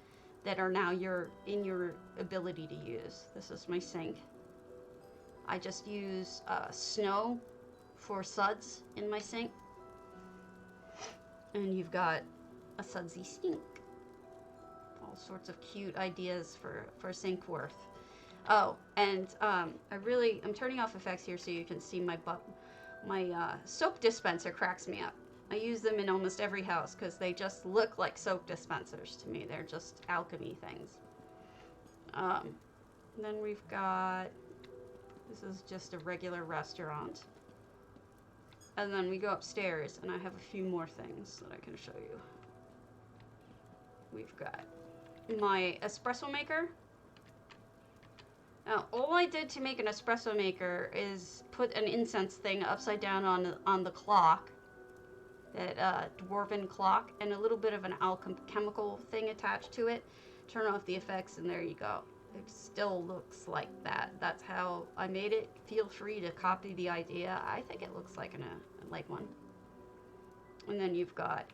that are now in your ability to use. This is my sink. I just use snow for suds in my sink. And you've got a sudsy sink. All sorts of cute ideas for sink worth. Oh, and I'm turning off effects here so you can see my soap dispenser cracks me up. I use them in almost every house because they just look like soap dispensers to me. They're just alchemy things. Then we've got, this is just a regular restaurant. And then we go upstairs and I have a few more things that I can show you. We've got my espresso maker. Now, all I did to make an espresso maker is put an incense thing upside down on the clock, that dwarven clock, and a little bit of an alchemical thing attached to it. Turn off the effects, and there you go. It still looks like that. That's how I made it. Feel free to copy the idea. I think it looks like one. And then you've got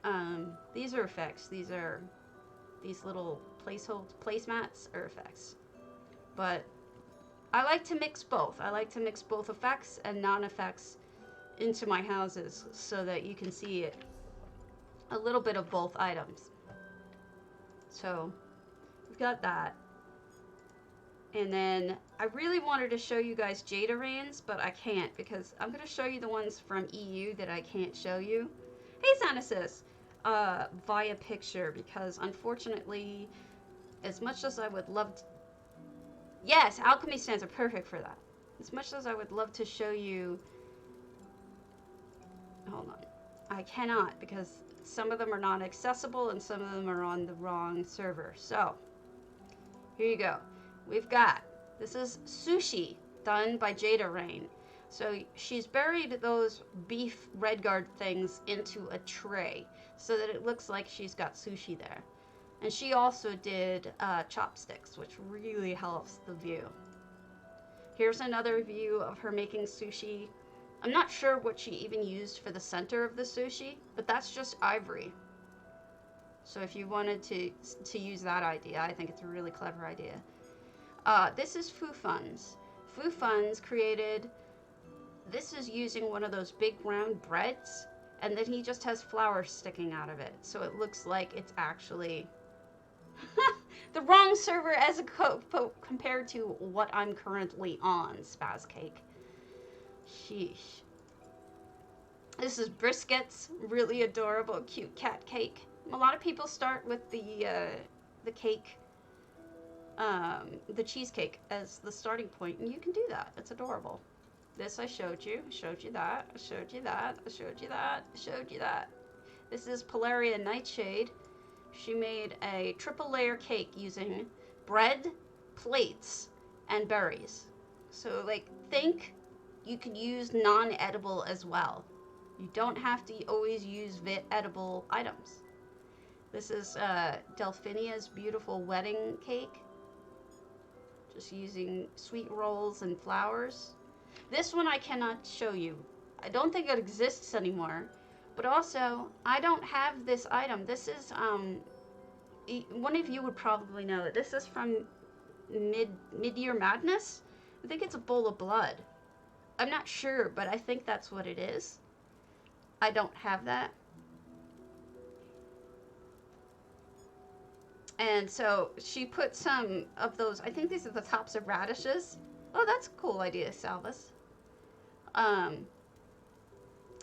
these are effects. These are these little placemats are effects, but I like to mix both. I like to mix both effects and non-effects into my houses so that you can see it, a little bit of both items. So we've got that. And then I really wanted to show you guys Jada Rains, but I can't because I'm going to show you the ones from EU that I can't show you. Hey, Xanasis! Via picture, because unfortunately, as much as I would love to... Yes, alchemy stands are perfect for that. As much as I would love to show you... Hold on. I cannot, because some of them are not accessible and some of them are on the wrong server. So, here you go. We've got, this is sushi done by Jada Rain. So she's buried those beef Redguard things into a tray so that it looks like she's got sushi there. And she also did chopsticks, which really helps the view. Here's another view of her making sushi. I'm not sure what she even used for the center of the sushi, but that's just ivory. So if you wanted to use that idea, I think it's a really clever idea. This is Foo Funds. Foo Funds created, this is using one of those big round breads, and then he just has flowers sticking out of it. So it looks like it's actually the wrong server as compared to what I'm currently on, Spaz Cake. Sheesh. This is Briskets, really adorable, cute cat cake. A lot of people start with the cake, the cheesecake as the starting point, and you can do that. It's adorable. This I showed you that, I showed you that, I showed you that, I showed you that. This is Polaria Nightshade. She made a triple layer cake using bread, plates, and berries. So like, think you could use non-edible as well. You don't have to always use edible items. This is Delphinia's beautiful wedding cake. Just using sweet rolls and flowers. This one I cannot show you. I don't think it exists anymore. But also, I don't have this item. This is, one of you would probably know it. This is from Mid-Year Madness. I think it's a bowl of blood. I'm not sure, but I think that's what it is. I don't have that. And so she put some of those, I think these are the tops of radishes. Oh, that's a cool idea, Salvis. And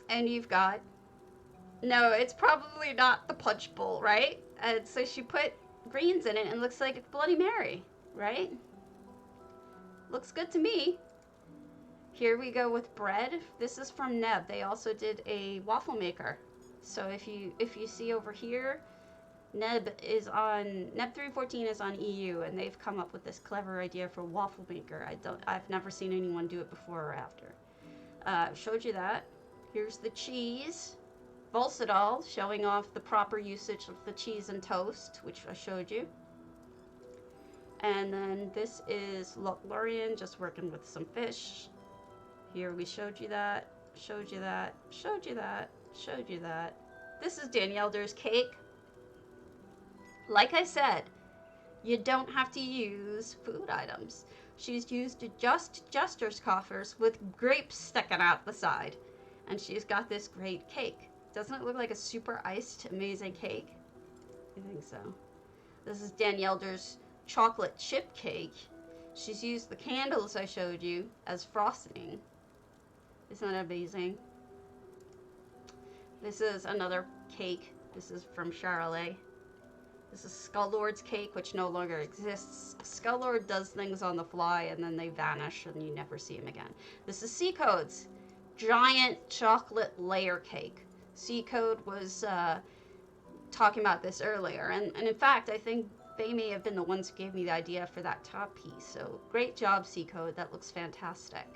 you've got, no, it's probably not the punch bowl, right? And so she put greens in it and it looks like it's Bloody Mary, right? Looks good to me. Here we go with bread. This is from Neb. They also did a waffle maker. So if you see over here, Neb 314 is on EU, and they've come up with this clever idea for waffle maker. I've never seen anyone do it before or after. Showed you that. Here's the cheese. Volcidol, showing off the proper usage of the cheese and toast, which I showed you. And then this is Lothlorien, just working with some fish. Here we showed you that, showed you that, showed you that, showed you that. This is Danielder's cake. Like I said, you don't have to use food items. She's used just jester's coffers with grapes sticking out the side. And she's got this great cake. Doesn't it look like a super iced, amazing cake? I think so. This is Danielder's chocolate chip cake. She's used the candles I showed you as frosting. Isn't that amazing? This is another cake. This is from Charolais. This is Skull Lord's cake, which no longer exists. Skull Lord does things on the fly and then they vanish and you never see him again. This is Seacode's giant chocolate layer cake. Seacode was talking about this earlier, and in fact, I think they may have been the ones who gave me the idea for that top piece. So great job, Seacode. That looks fantastic.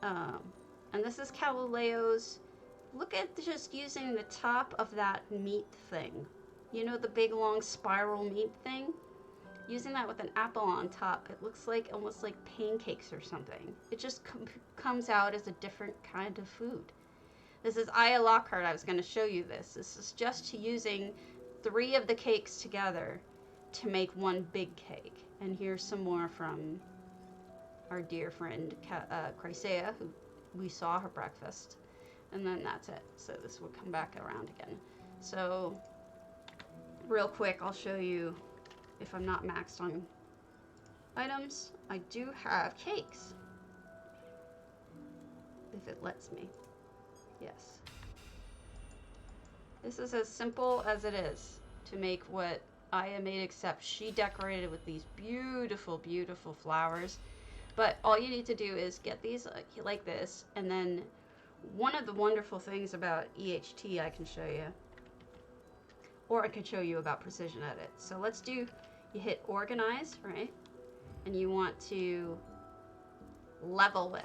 And this is Galileo's. Look at just using the top of that meat thing. You know, the big long spiral meat thing? Using that with an apple on top, it looks like almost like pancakes or something. It just comes out as a different kind of food. This is Aya Lockhart. I was going to show you this. This is just using 3 of the cakes together to make one big cake. And here's some more from our dear friend Chrysaea, who we saw her breakfast. And then that's it. So this will come back around again. So real quick, I'll show you, if I'm not maxed on items, I do have cakes. If it lets me. Yes. This is as simple as it is to make what Aya made, except she decorated with these beautiful, beautiful flowers. But all you need to do is get these like this, and then one of the wonderful things about EHT I can show you, or I could show you about Precision Edit. So let's do, you hit organize, right? And you want to level with.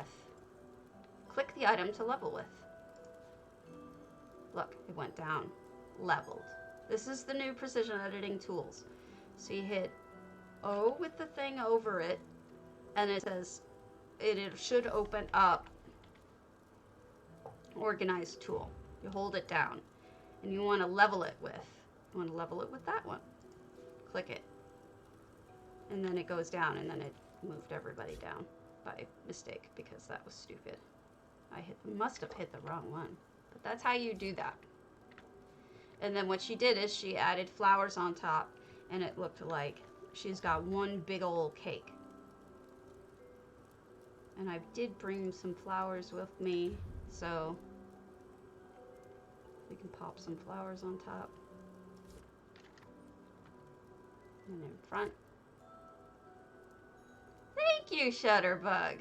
Click the item to level with. Look, it went down, leveled. This is the new Precision Editing tools. So you hit O with the thing over it, and it says, it should open up Organize tool. You hold it down, and you want to level it with. You want to level it with that one. Click it, and then it goes down, and then it moved everybody down by mistake because that was stupid. I must have hit the wrong one, but that's how you do that. And then what she did is she added flowers on top, and it looked like she's got one big old cake. And I did bring some flowers with me, so we can pop some flowers on top. And in front. Thank you, Shutterbug.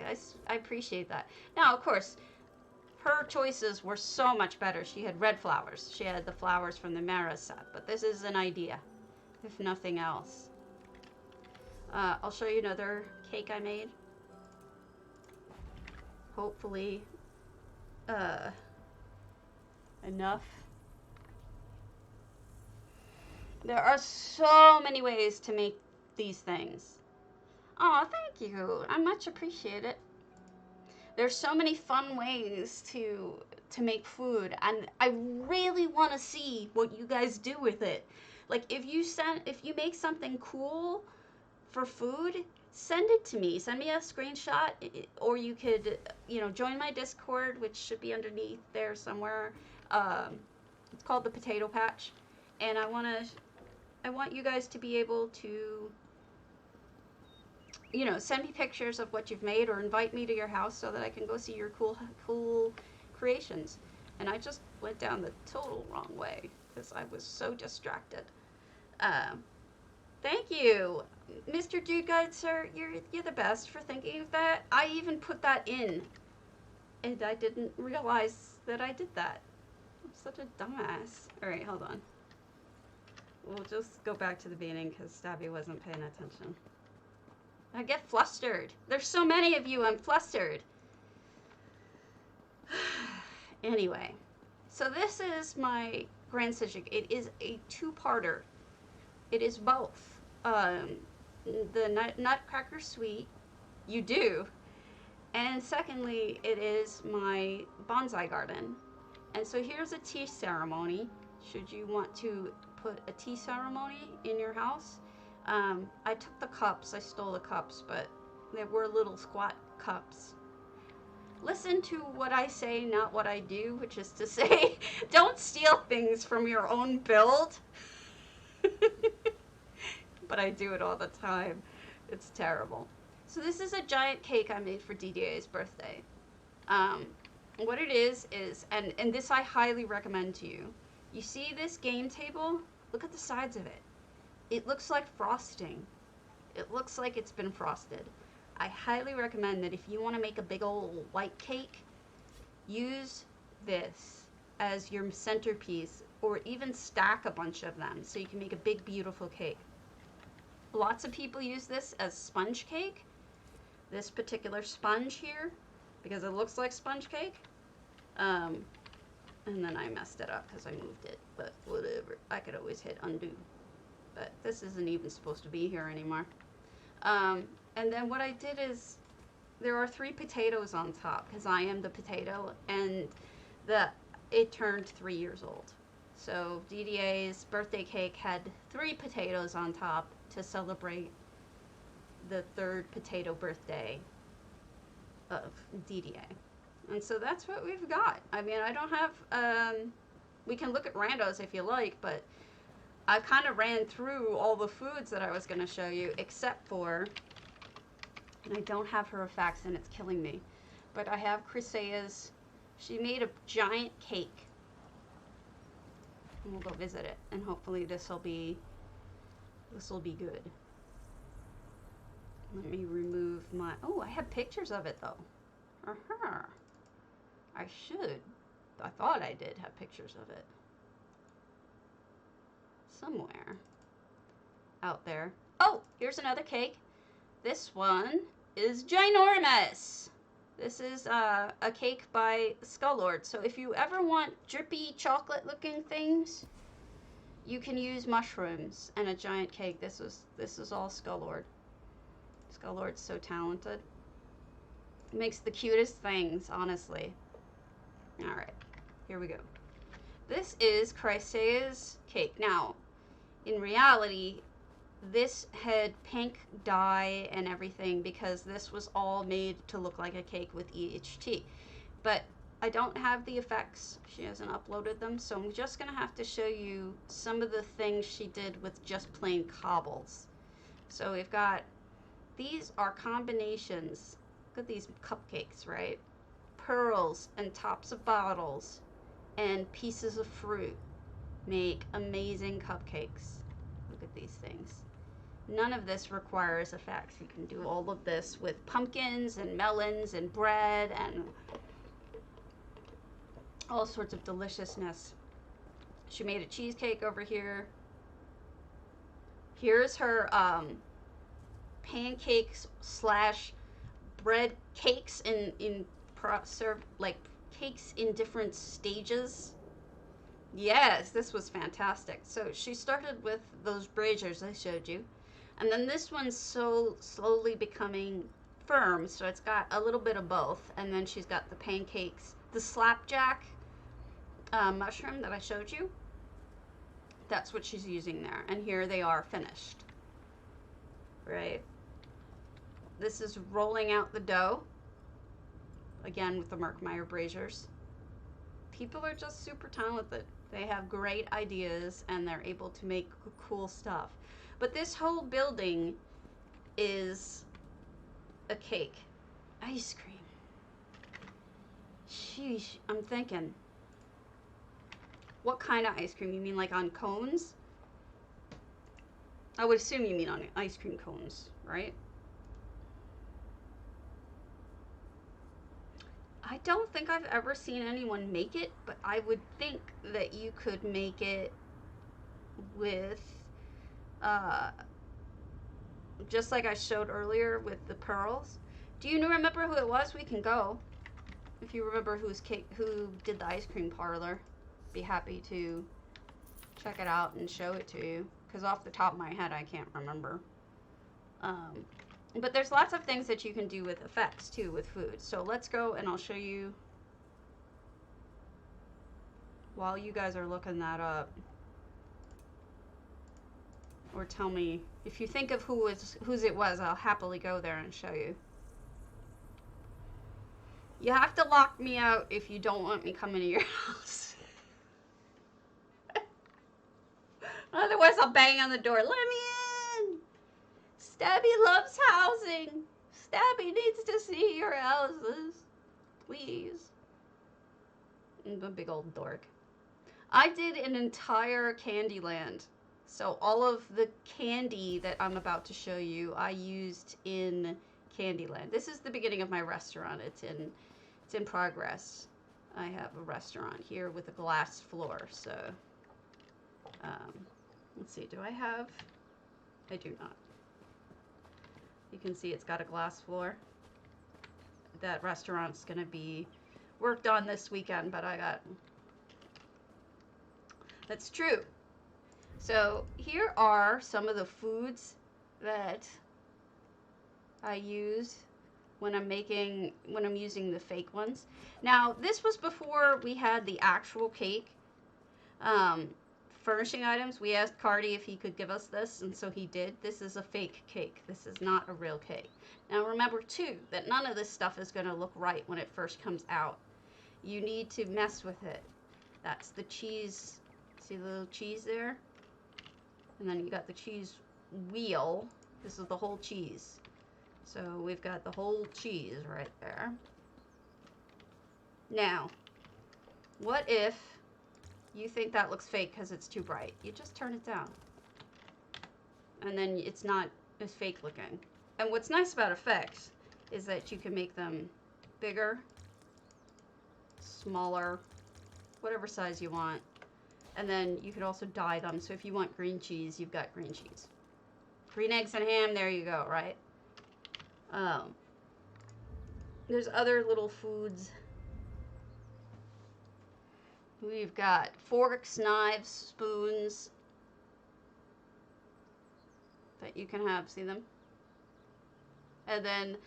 I appreciate that. Now, of course, her choices were so much better. She had red flowers. She had the flowers from the Mara set. But this is an idea, if nothing else. I'll show you another cake I made. Hopefully, enough. There are so many ways to make these things. Oh, thank you. I much appreciate it. There's so many fun ways to make food, and I really want to see what you guys do with it. Like if you make something cool for food, send it to me. Send me a screenshot, or you could, join my Discord, which should be underneath there somewhere. It's called the Potato Patch, and I want you guys to be able to, send me pictures of what you've made, or invite me to your house so that I can go see your cool creations. And I just went down the total wrong way because I was so distracted. Thank you, Mr. Dude Guide, sir. You're the best for thinking of that. I even put that in, and I didn't realize that I did that. I'm such a dumbass. All right, hold on. We'll just go back to the beginning because Stabby wasn't paying attention. I get flustered. There's so many of you, I'm flustered. Anyway, so this is my Grand Sijik. It is a two-parter. It is both. The Nutcracker Suite, you do. And secondly, it is my bonsai garden. And so here's a tea ceremony, should you want to put a tea ceremony in your house. I took the cups, I stole the cups, but they were little squat cups. Listen to what I say, not what I do, which is to say, don't steal things from your own build. But I do it all the time. It's terrible. So this is a giant cake I made for DDA's birthday. What it is, and this I highly recommend to you. You see this game table? Look at the sides of it. It looks like frosting. It looks like it's been frosted. I highly recommend that if you want to make a big old white cake, use this as your centerpiece, or even stack a bunch of them so you can make a big, beautiful cake. Lots of people use this as sponge cake. This particular sponge here, because it looks like sponge cake. And then I messed it up because I moved it, but whatever. I could always hit undo. But this isn't even supposed to be here anymore. And then what I did is, there are 3 potatoes on top, because I am the potato, and it turned 3 years old. So DDA's birthday cake had 3 potatoes on top to celebrate the 3rd potato birthday of DDA. And so that's what we've got. I mean, I don't have, we can look at randos if you like, but I kind of ran through all the foods that I was going to show you, except for, and I don't have her facts and it's killing me, but I have Chrysea's, she made a giant cake. And we'll go visit it, and hopefully this will be good. Let me remove my, oh, I have pictures of it though. I should. I thought I did have pictures of it. Somewhere out there. Oh, here's another cake. This one is ginormous. This is a cake by Skull Lord. So if you ever want drippy chocolate looking things, you can use mushrooms and a giant cake. This is all Skull Lord. Skull Lord's so talented. He makes the cutest things, honestly. All right, here we go. This is Chrysea's cake. Now, in reality, this had pink dye and everything because this was all made to look like a cake with EHT. But I don't have the effects. She hasn't uploaded them, so I'm just going to have to show you some of the things she did with just plain cobbles. So we've got, these are combinations. Look at these cupcakes, right? Pearls and tops of bottles and pieces of fruit make amazing cupcakes. Look at these things. None of this requires effects. You can do all of this with pumpkins and melons and bread and all sorts of deliciousness. She made a cheesecake over here. Here's her pancakes slash bread cakes served like cakes in different stages. Yes, this was fantastic. So she started with those braziers I showed you, and then this one's so slowly becoming firm, so it's got a little bit of both. And then she's got the pancakes, the slapjack mushroom that I showed you. That's what she's using there, and here they are finished. Right. This is rolling out the dough. Again with the Merkmeyer braziers. People are just super talented. They have great ideas and they're able to make cool stuff. But this whole building is a cake. Ice cream. Sheesh, I'm thinking. What kind of ice cream? You mean like on cones? I would assume you mean on ice cream cones, right? I don't think I've ever seen anyone make it, but I would think that you could make it with, uh, just like I showed earlier with the pearls. Do you remember who it was? We can go. If you remember who did the ice cream parlor, be happy to check it out and show it to you. Because off the top of my head, I can't remember. But there's lots of things that you can do with effects too with food. So let's go and I'll show you while you guys are looking that up. Or tell me if you think of whose it was. I'll happily go there and show you. You have to lock me out if you don't want me coming to your house. Otherwise I'll bang on the door. Let me in. Stabby loves housing. Stabby needs to see your houses. Please. I'm a big old dork. I did an entire Candyland. So all of the candy that I'm about to show you, I used in Candyland. This is the beginning of my restaurant. It's in progress. I have a restaurant here with a glass floor. So, let's see. Do I have? I do not. You can see it's got a glass floor. That restaurant's going to be worked on this weekend, but that's true. So here are some of the foods that I use when I'm using the fake ones. Now, this was before we had the actual cake. Furnishing items, we asked Cardi if he could give us this, and so he did. This is a fake cake. This is not a real cake. Now remember too that none of this stuff is going to look right when it first comes out. You need to mess with it. That's the cheese. See the little cheese there? And then you got the cheese wheel. This is the whole cheese. So we've got the whole cheese right there. Now, what if you think that looks fake because it's too bright? You just turn it down. And then it's not as fake looking. And what's nice about effects is that you can make them bigger, smaller, whatever size you want. And then you can also dye them. So if you want green cheese, you've got green cheese. Green eggs and ham, there you go, right? There's other little foods. We've got forks, knives, spoons that you can have. See them? And then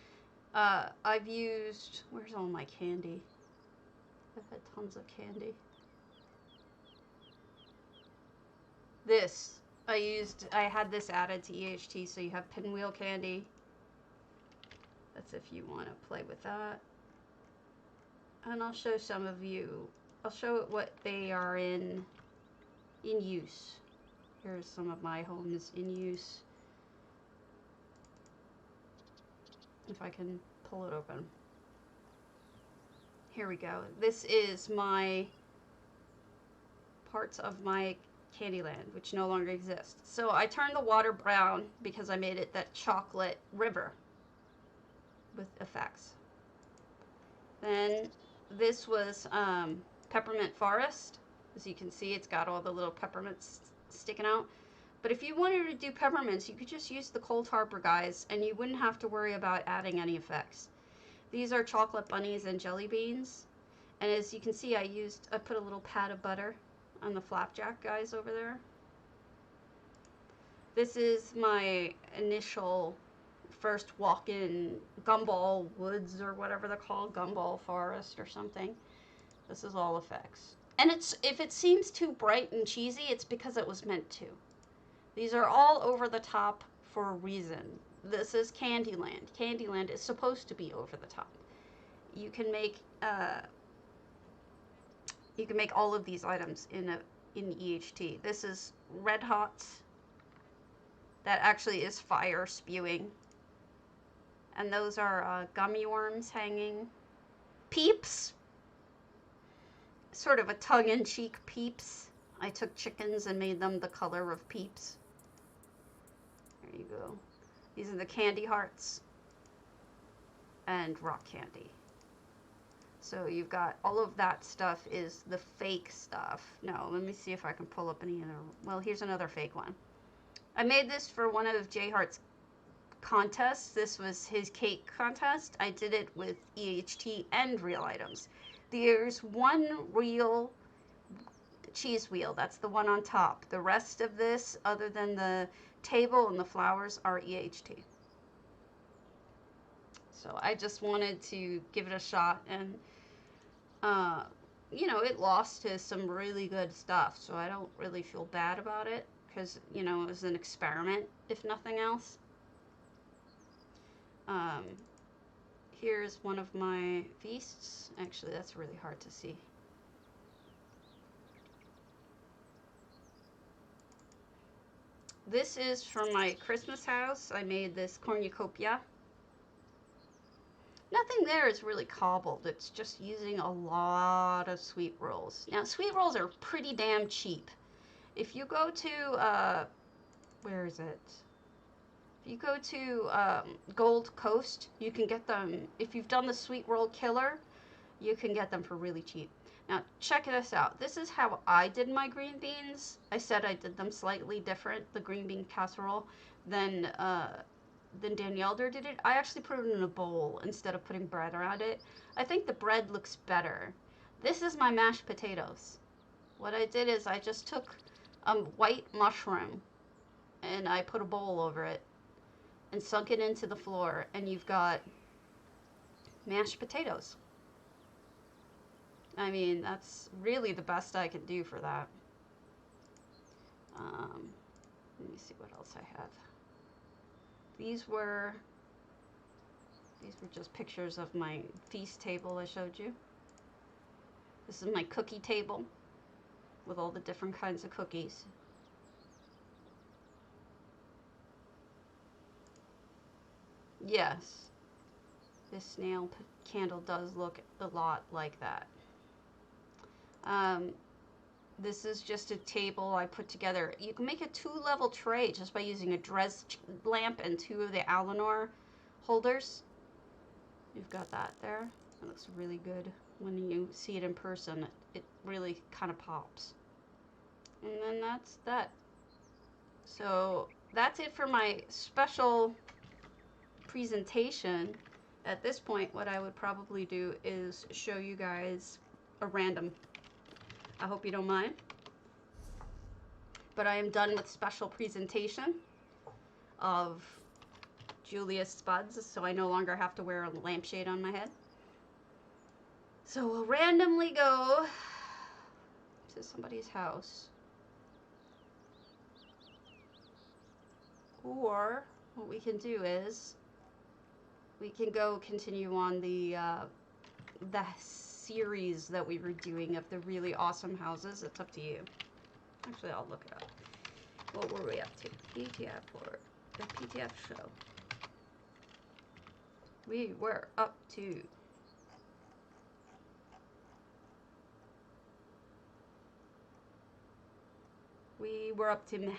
I've used, where's all my candy? I've had tons of candy. This, I had this added to EHT, so you have pinwheel candy. That's if you want to play with that. And I'll show some of you, I'll show what they are in use. Here's some of my homes in use. If I can pull it open. Here we go. This is my parts of my Candyland, which no longer exists. So I turned the water brown because I made it that chocolate river with effects. Then this was Peppermint Forest. As you can see, it's got all the little peppermints sticking out. But if you wanted to do peppermints, you could just use the Cold Harbor guys and you wouldn't have to worry about adding any effects. These are chocolate bunnies and jelly beans. And as you can see, I put a little pat of butter on the flapjack guys over there. This is my initial first walk in Gumball Woods or whatever they're called, Gumball Forest or something. This is all effects. And it's, if it seems too bright and cheesy, it's because it was meant to. These are all over the top for a reason. This is Candyland. Candyland is supposed to be over the top. You can make all of these items in EHT. This is Red Hot. That actually is fire spewing. And those are gummy worms hanging. Peeps. Sort of a tongue-in-cheek Peeps. I took chickens and made them the color of Peeps. There you go. These are the candy hearts. And rock candy. So you've got all of that stuff is the fake stuff. No, let me see if I can pull up any other. Well, here's another fake one. I made this for one of J Hart's contests. This was his cake contest. I did it with EHT and real items. There's one real cheese wheel. That's the one on top. The rest of this, other than the table and the flowers, are EHT. So I just wanted to give it a shot, and you know, it lost to some really good stuff, so I don't really feel bad about it, because, you know, it was an experiment, if nothing else. Here's one of my feasts. Actually, that's really hard to see. This is from my Christmas house. I made this cornucopia. Nothing there is really cobbled. It's just using a lot of sweet rolls. Now, sweet rolls are pretty damn cheap. If you go to, where is it? If you go to Gold Coast, you can get them. If you've done the sweet roll killer, you can get them for really cheap. Now, check this out. This is how I did my green beans. I said I did them slightly different, the green bean casserole, than Danielle did it. I actually put it in a bowl instead of putting bread around it. I think the bread looks better. This is my mashed potatoes. What I did is I just took white mushroom and I put a bowl over it and sunk it into the floor, and you've got mashed potatoes. I mean, that's really the best I can do for that. Let me see what else I have. These were just pictures of my feast table I showed you. This is my cookie table with all the different kinds of cookies. Yes, this snail candle does look a lot like that. This is just a table I put together. You can make a 2-level tray just by using a Dresden lamp and 2 of the Alinor holders. You've got that there. It looks really good when you see it in person. It really kind of pops. And then that's that. So that's it for my special presentation. At this point, what I would probably do is show you guys a random. I hope you don't mind. But I am done with special presentation of Julius Spuds, so I no longer have to wear a lampshade on my head. So we'll randomly go to somebody's house. Or what we can do is we can go continue on the series that we were doing of the really awesome houses. It's up to you. Actually, I'll look it up. What were we up to? PTF or the PTF show. We were up to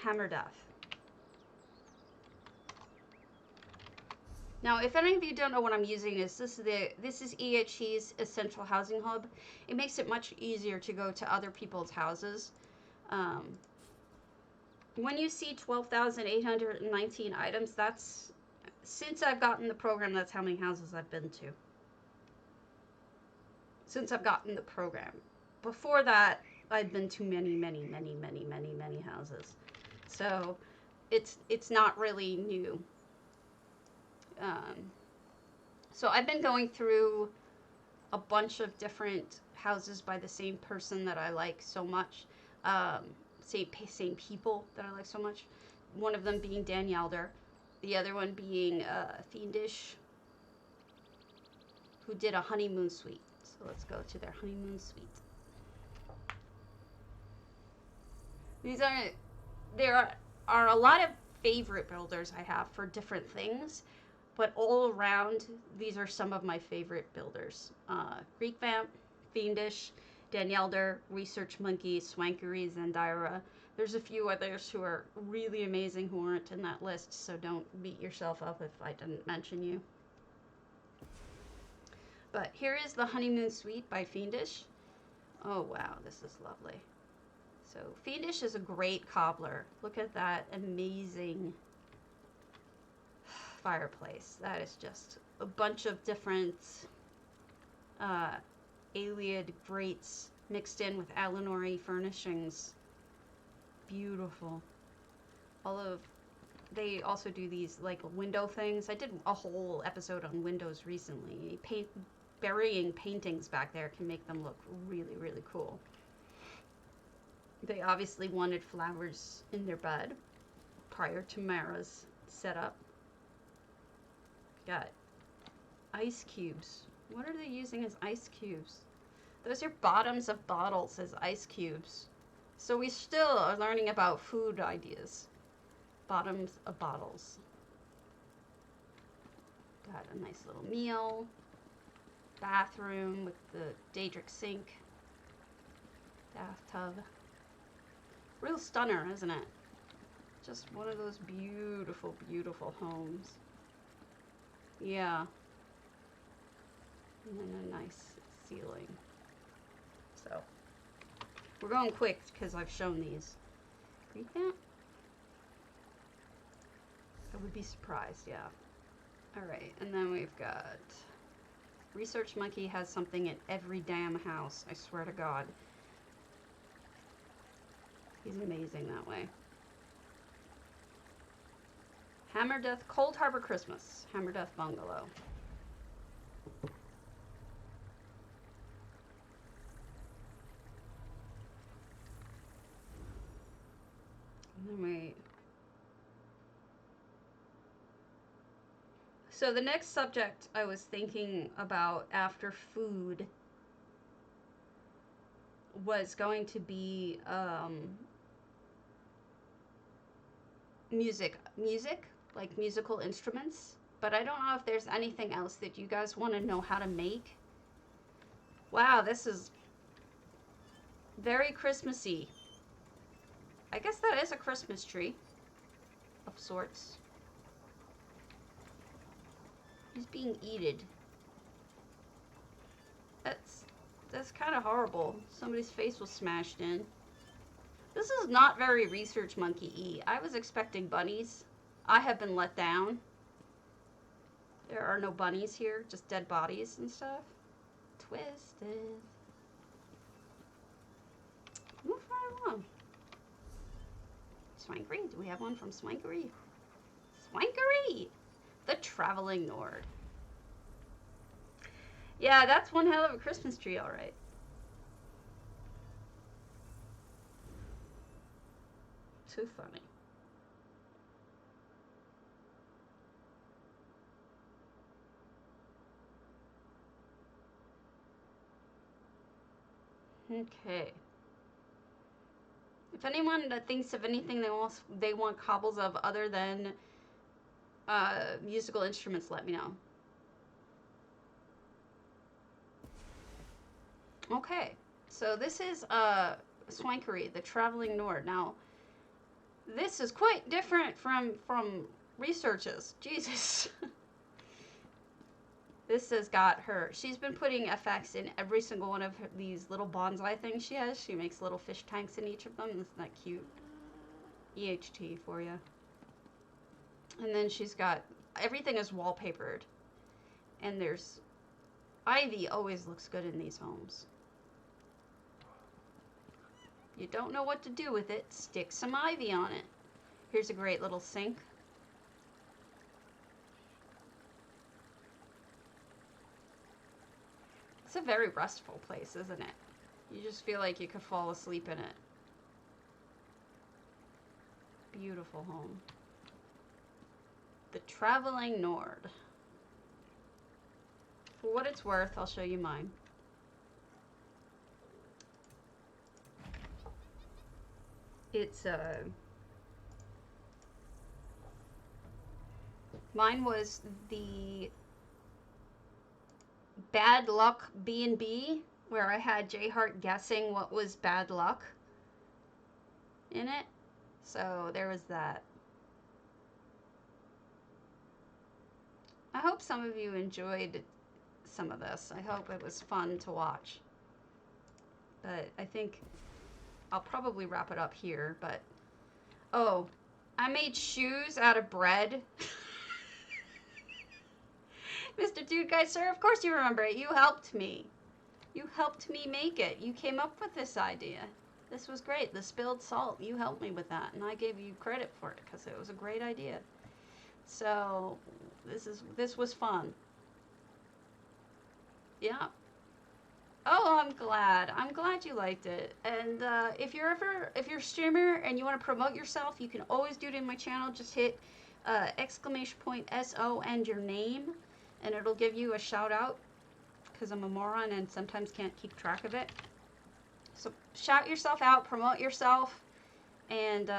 Hammerdeath. Now, if any of you don't know what I'm using, this is EHT's Essential Housing Hub. It makes it much easier to go to other people's houses. When you see 12,819 items, that's, since I've gotten the program, that's how many houses I've been to. Since I've gotten the program. Before that, I've been to many houses. So it's not really new. Um, so I've been going through a bunch of different houses by the same person that I like so much. Same people that I like so much. One of them being Dan Yalder, the other one being Fiendish, who did a honeymoon suite. So let's go to their honeymoon suite. There are a lot of favorite builders I have for different things, but all around, these are some of my favorite builders. Greek Vamp, Fiendish, Dan Yalder, Research Monkey, Swankery, Zendira. There's a few others who are really amazing who aren't in that list, so don't beat yourself up if I didn't mention you. But here is the Honeymoon Suite by Fiendish. Oh wow, this is lovely. So Fiendish is a great cobbler. Look at that amazing fireplace. That is just a bunch of different Aliad grates mixed in with Alinori furnishings. Beautiful. They also do these like window things. I did a whole episode on windows recently. Burying paintings back there can make them look really, really cool. They obviously wanted flowers in their bed prior to Mara's setup. Got ice cubes. What are they using as ice cubes? Those are bottoms of bottles as ice cubes. So we still are learning about food ideas. Bottoms of bottles. Got a nice little meal. Bathroom with the Daedric sink. Bathtub. Real stunner, isn't it? Just one of those beautiful, beautiful homes. Yeah. And then a nice ceiling. So, we're going quick because I've shown these. Read that? I would be surprised, yeah. Alright, and then we've got Research Monkey has something in every damn house, I swear to God. He's amazing that way. Hammerdeath, Cold Harbor Christmas, Hammerdeath Bungalow. And then wait. So the next subject I was thinking about after food was going to be music, like musical instruments. But I don't know if there's anything else that you guys want to know how to make. Wow, this is very Christmassy. I guess that is a Christmas tree of sorts. He's being eaten. That's kind of horrible. Somebody's face was smashed in. This is not very Research Monkey-y. I was expecting bunnies. I have been let down. There are no bunnies here, just dead bodies and stuff. Twisted. Move right along. Swankery? Do we have one from Swankery? Swankery! The Traveling Nord. Yeah, that's one hell of a Christmas tree, alright. Too funny. Okay. If anyone that thinks of anything they want cobbles of other than musical instruments, let me know. Okay, so this is Swankery, the Traveling Nord. Now, this is quite different from Researches. Jesus. This has got her. She's been putting effects in every single one of these little bonsai things she has. She makes little fish tanks in each of them. Isn't that cute? EHT for you. And then she's got, everything is wallpapered. And there's, ivy always looks good in these homes. You don't know what to do with it, stick some ivy on it. Here's a great little sink. It's a very restful place, isn't it? You just feel like you could fall asleep in it. Beautiful home. The Traveling Nord. For what it's worth, I'll show you mine. It's mine was the Bad Luck B&B, where I had J Hart guessing what was bad luck in it. So there was that. I hope some of you enjoyed some of this. I hope it was fun to watch. But I think I'll probably wrap it up here, but oh, I made shoes out of bread. Mr. Dude Guy, sir, of course you remember it. You helped me. You helped me make it. You came up with this idea. This was great. The spilled salt, you helped me with that, and I gave you credit for it because it was a great idea. So this was fun. Yeah. Oh, I'm glad. I'm glad you liked it. And if you're a streamer and you want to promote yourself, you can always do it in my channel. Just hit !SO and your name, and it'll give you a shout out. Because I'm a moron and sometimes can't keep track of it. So shout yourself out, promote yourself, and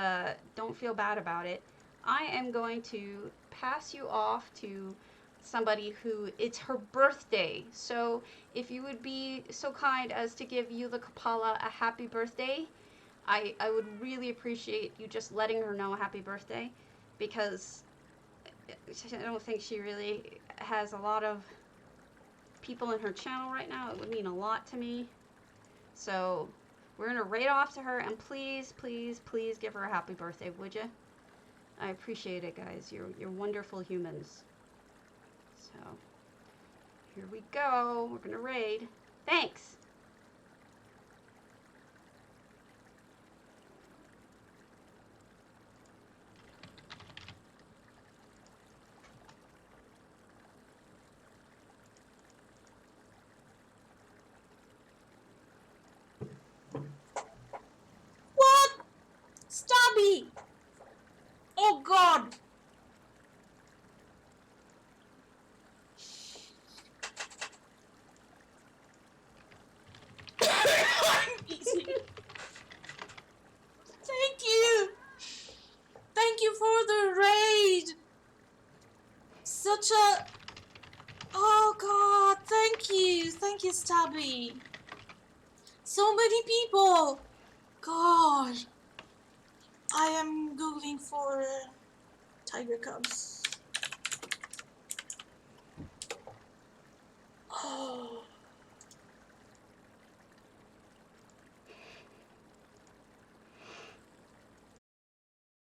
don't feel bad about it. I am going to pass you off to somebody who it's her birthday. So if you would be so kind as to give Eula Kapala a happy birthday, I would really appreciate you just letting her know a happy birthday, because I don't think she really has a lot of people in her channel right now. It would mean a lot to me. So we're gonna raid off to her, and please, please, please give her a happy birthday, would you? I appreciate it, guys. You're wonderful humans. So here we go. We're gonna raid. Thanks. What? Stabby! Oh God! Thank you! Thank you for the raid! Such a... Oh God, thank you! Thank you, Stabby! So many people! Gosh! I am googling for tiger cubs.